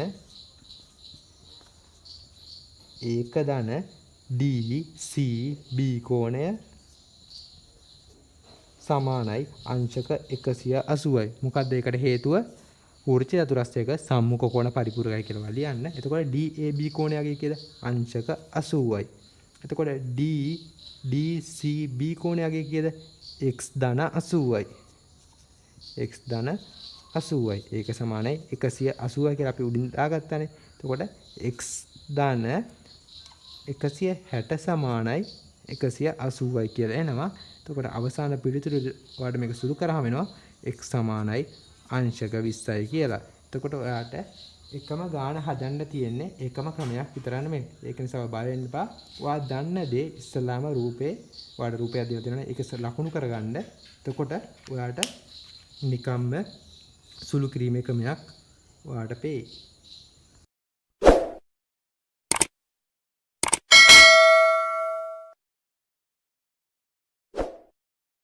A: ඒක දන DCB කෝණය සමානයි අංශක 180යි. මොකද්ද ඒකට හේතුව? වෘත්ත චතුරස්‍රයක සම්මුඛ කෝණ පරිපූර්ණයි කියලා ලියන්න. එතකොට DAB කෝණයගේ කියලා අංශක 80යි. එතකොට DCB කෝණයගේ කියලා x ධන 80යි. x ධන 80යි. ඒක සමානයි 180යි කියලා අපි උඩින් දාගත්තානේ. එතකොට x ධන 160 සමානයි 180යි කියලා එනවා. එතකොට අවසාන පිළිතුර ඔයාලට මේක සුළු කරාම වෙනවා x සමානයි අංශක 20යි කියලා. එතකොට ඔයාට එකම ගාන හදන්න තියෙන්නේ එකම ක්‍රමයක් විතරක් නෙමෙයි. ඒක නිසා බය වෙන්න එපා. ඔයා දන්න දේ ඉස්සලාම ඔයාට රූපයක් දීලා තියෙනවා. ඒක ලකුණු කරගන්න. එතකොට ඔයාට නිකම්ම සුළු කිරීමේ ක්‍රමයක් ඔයාට පෙයි.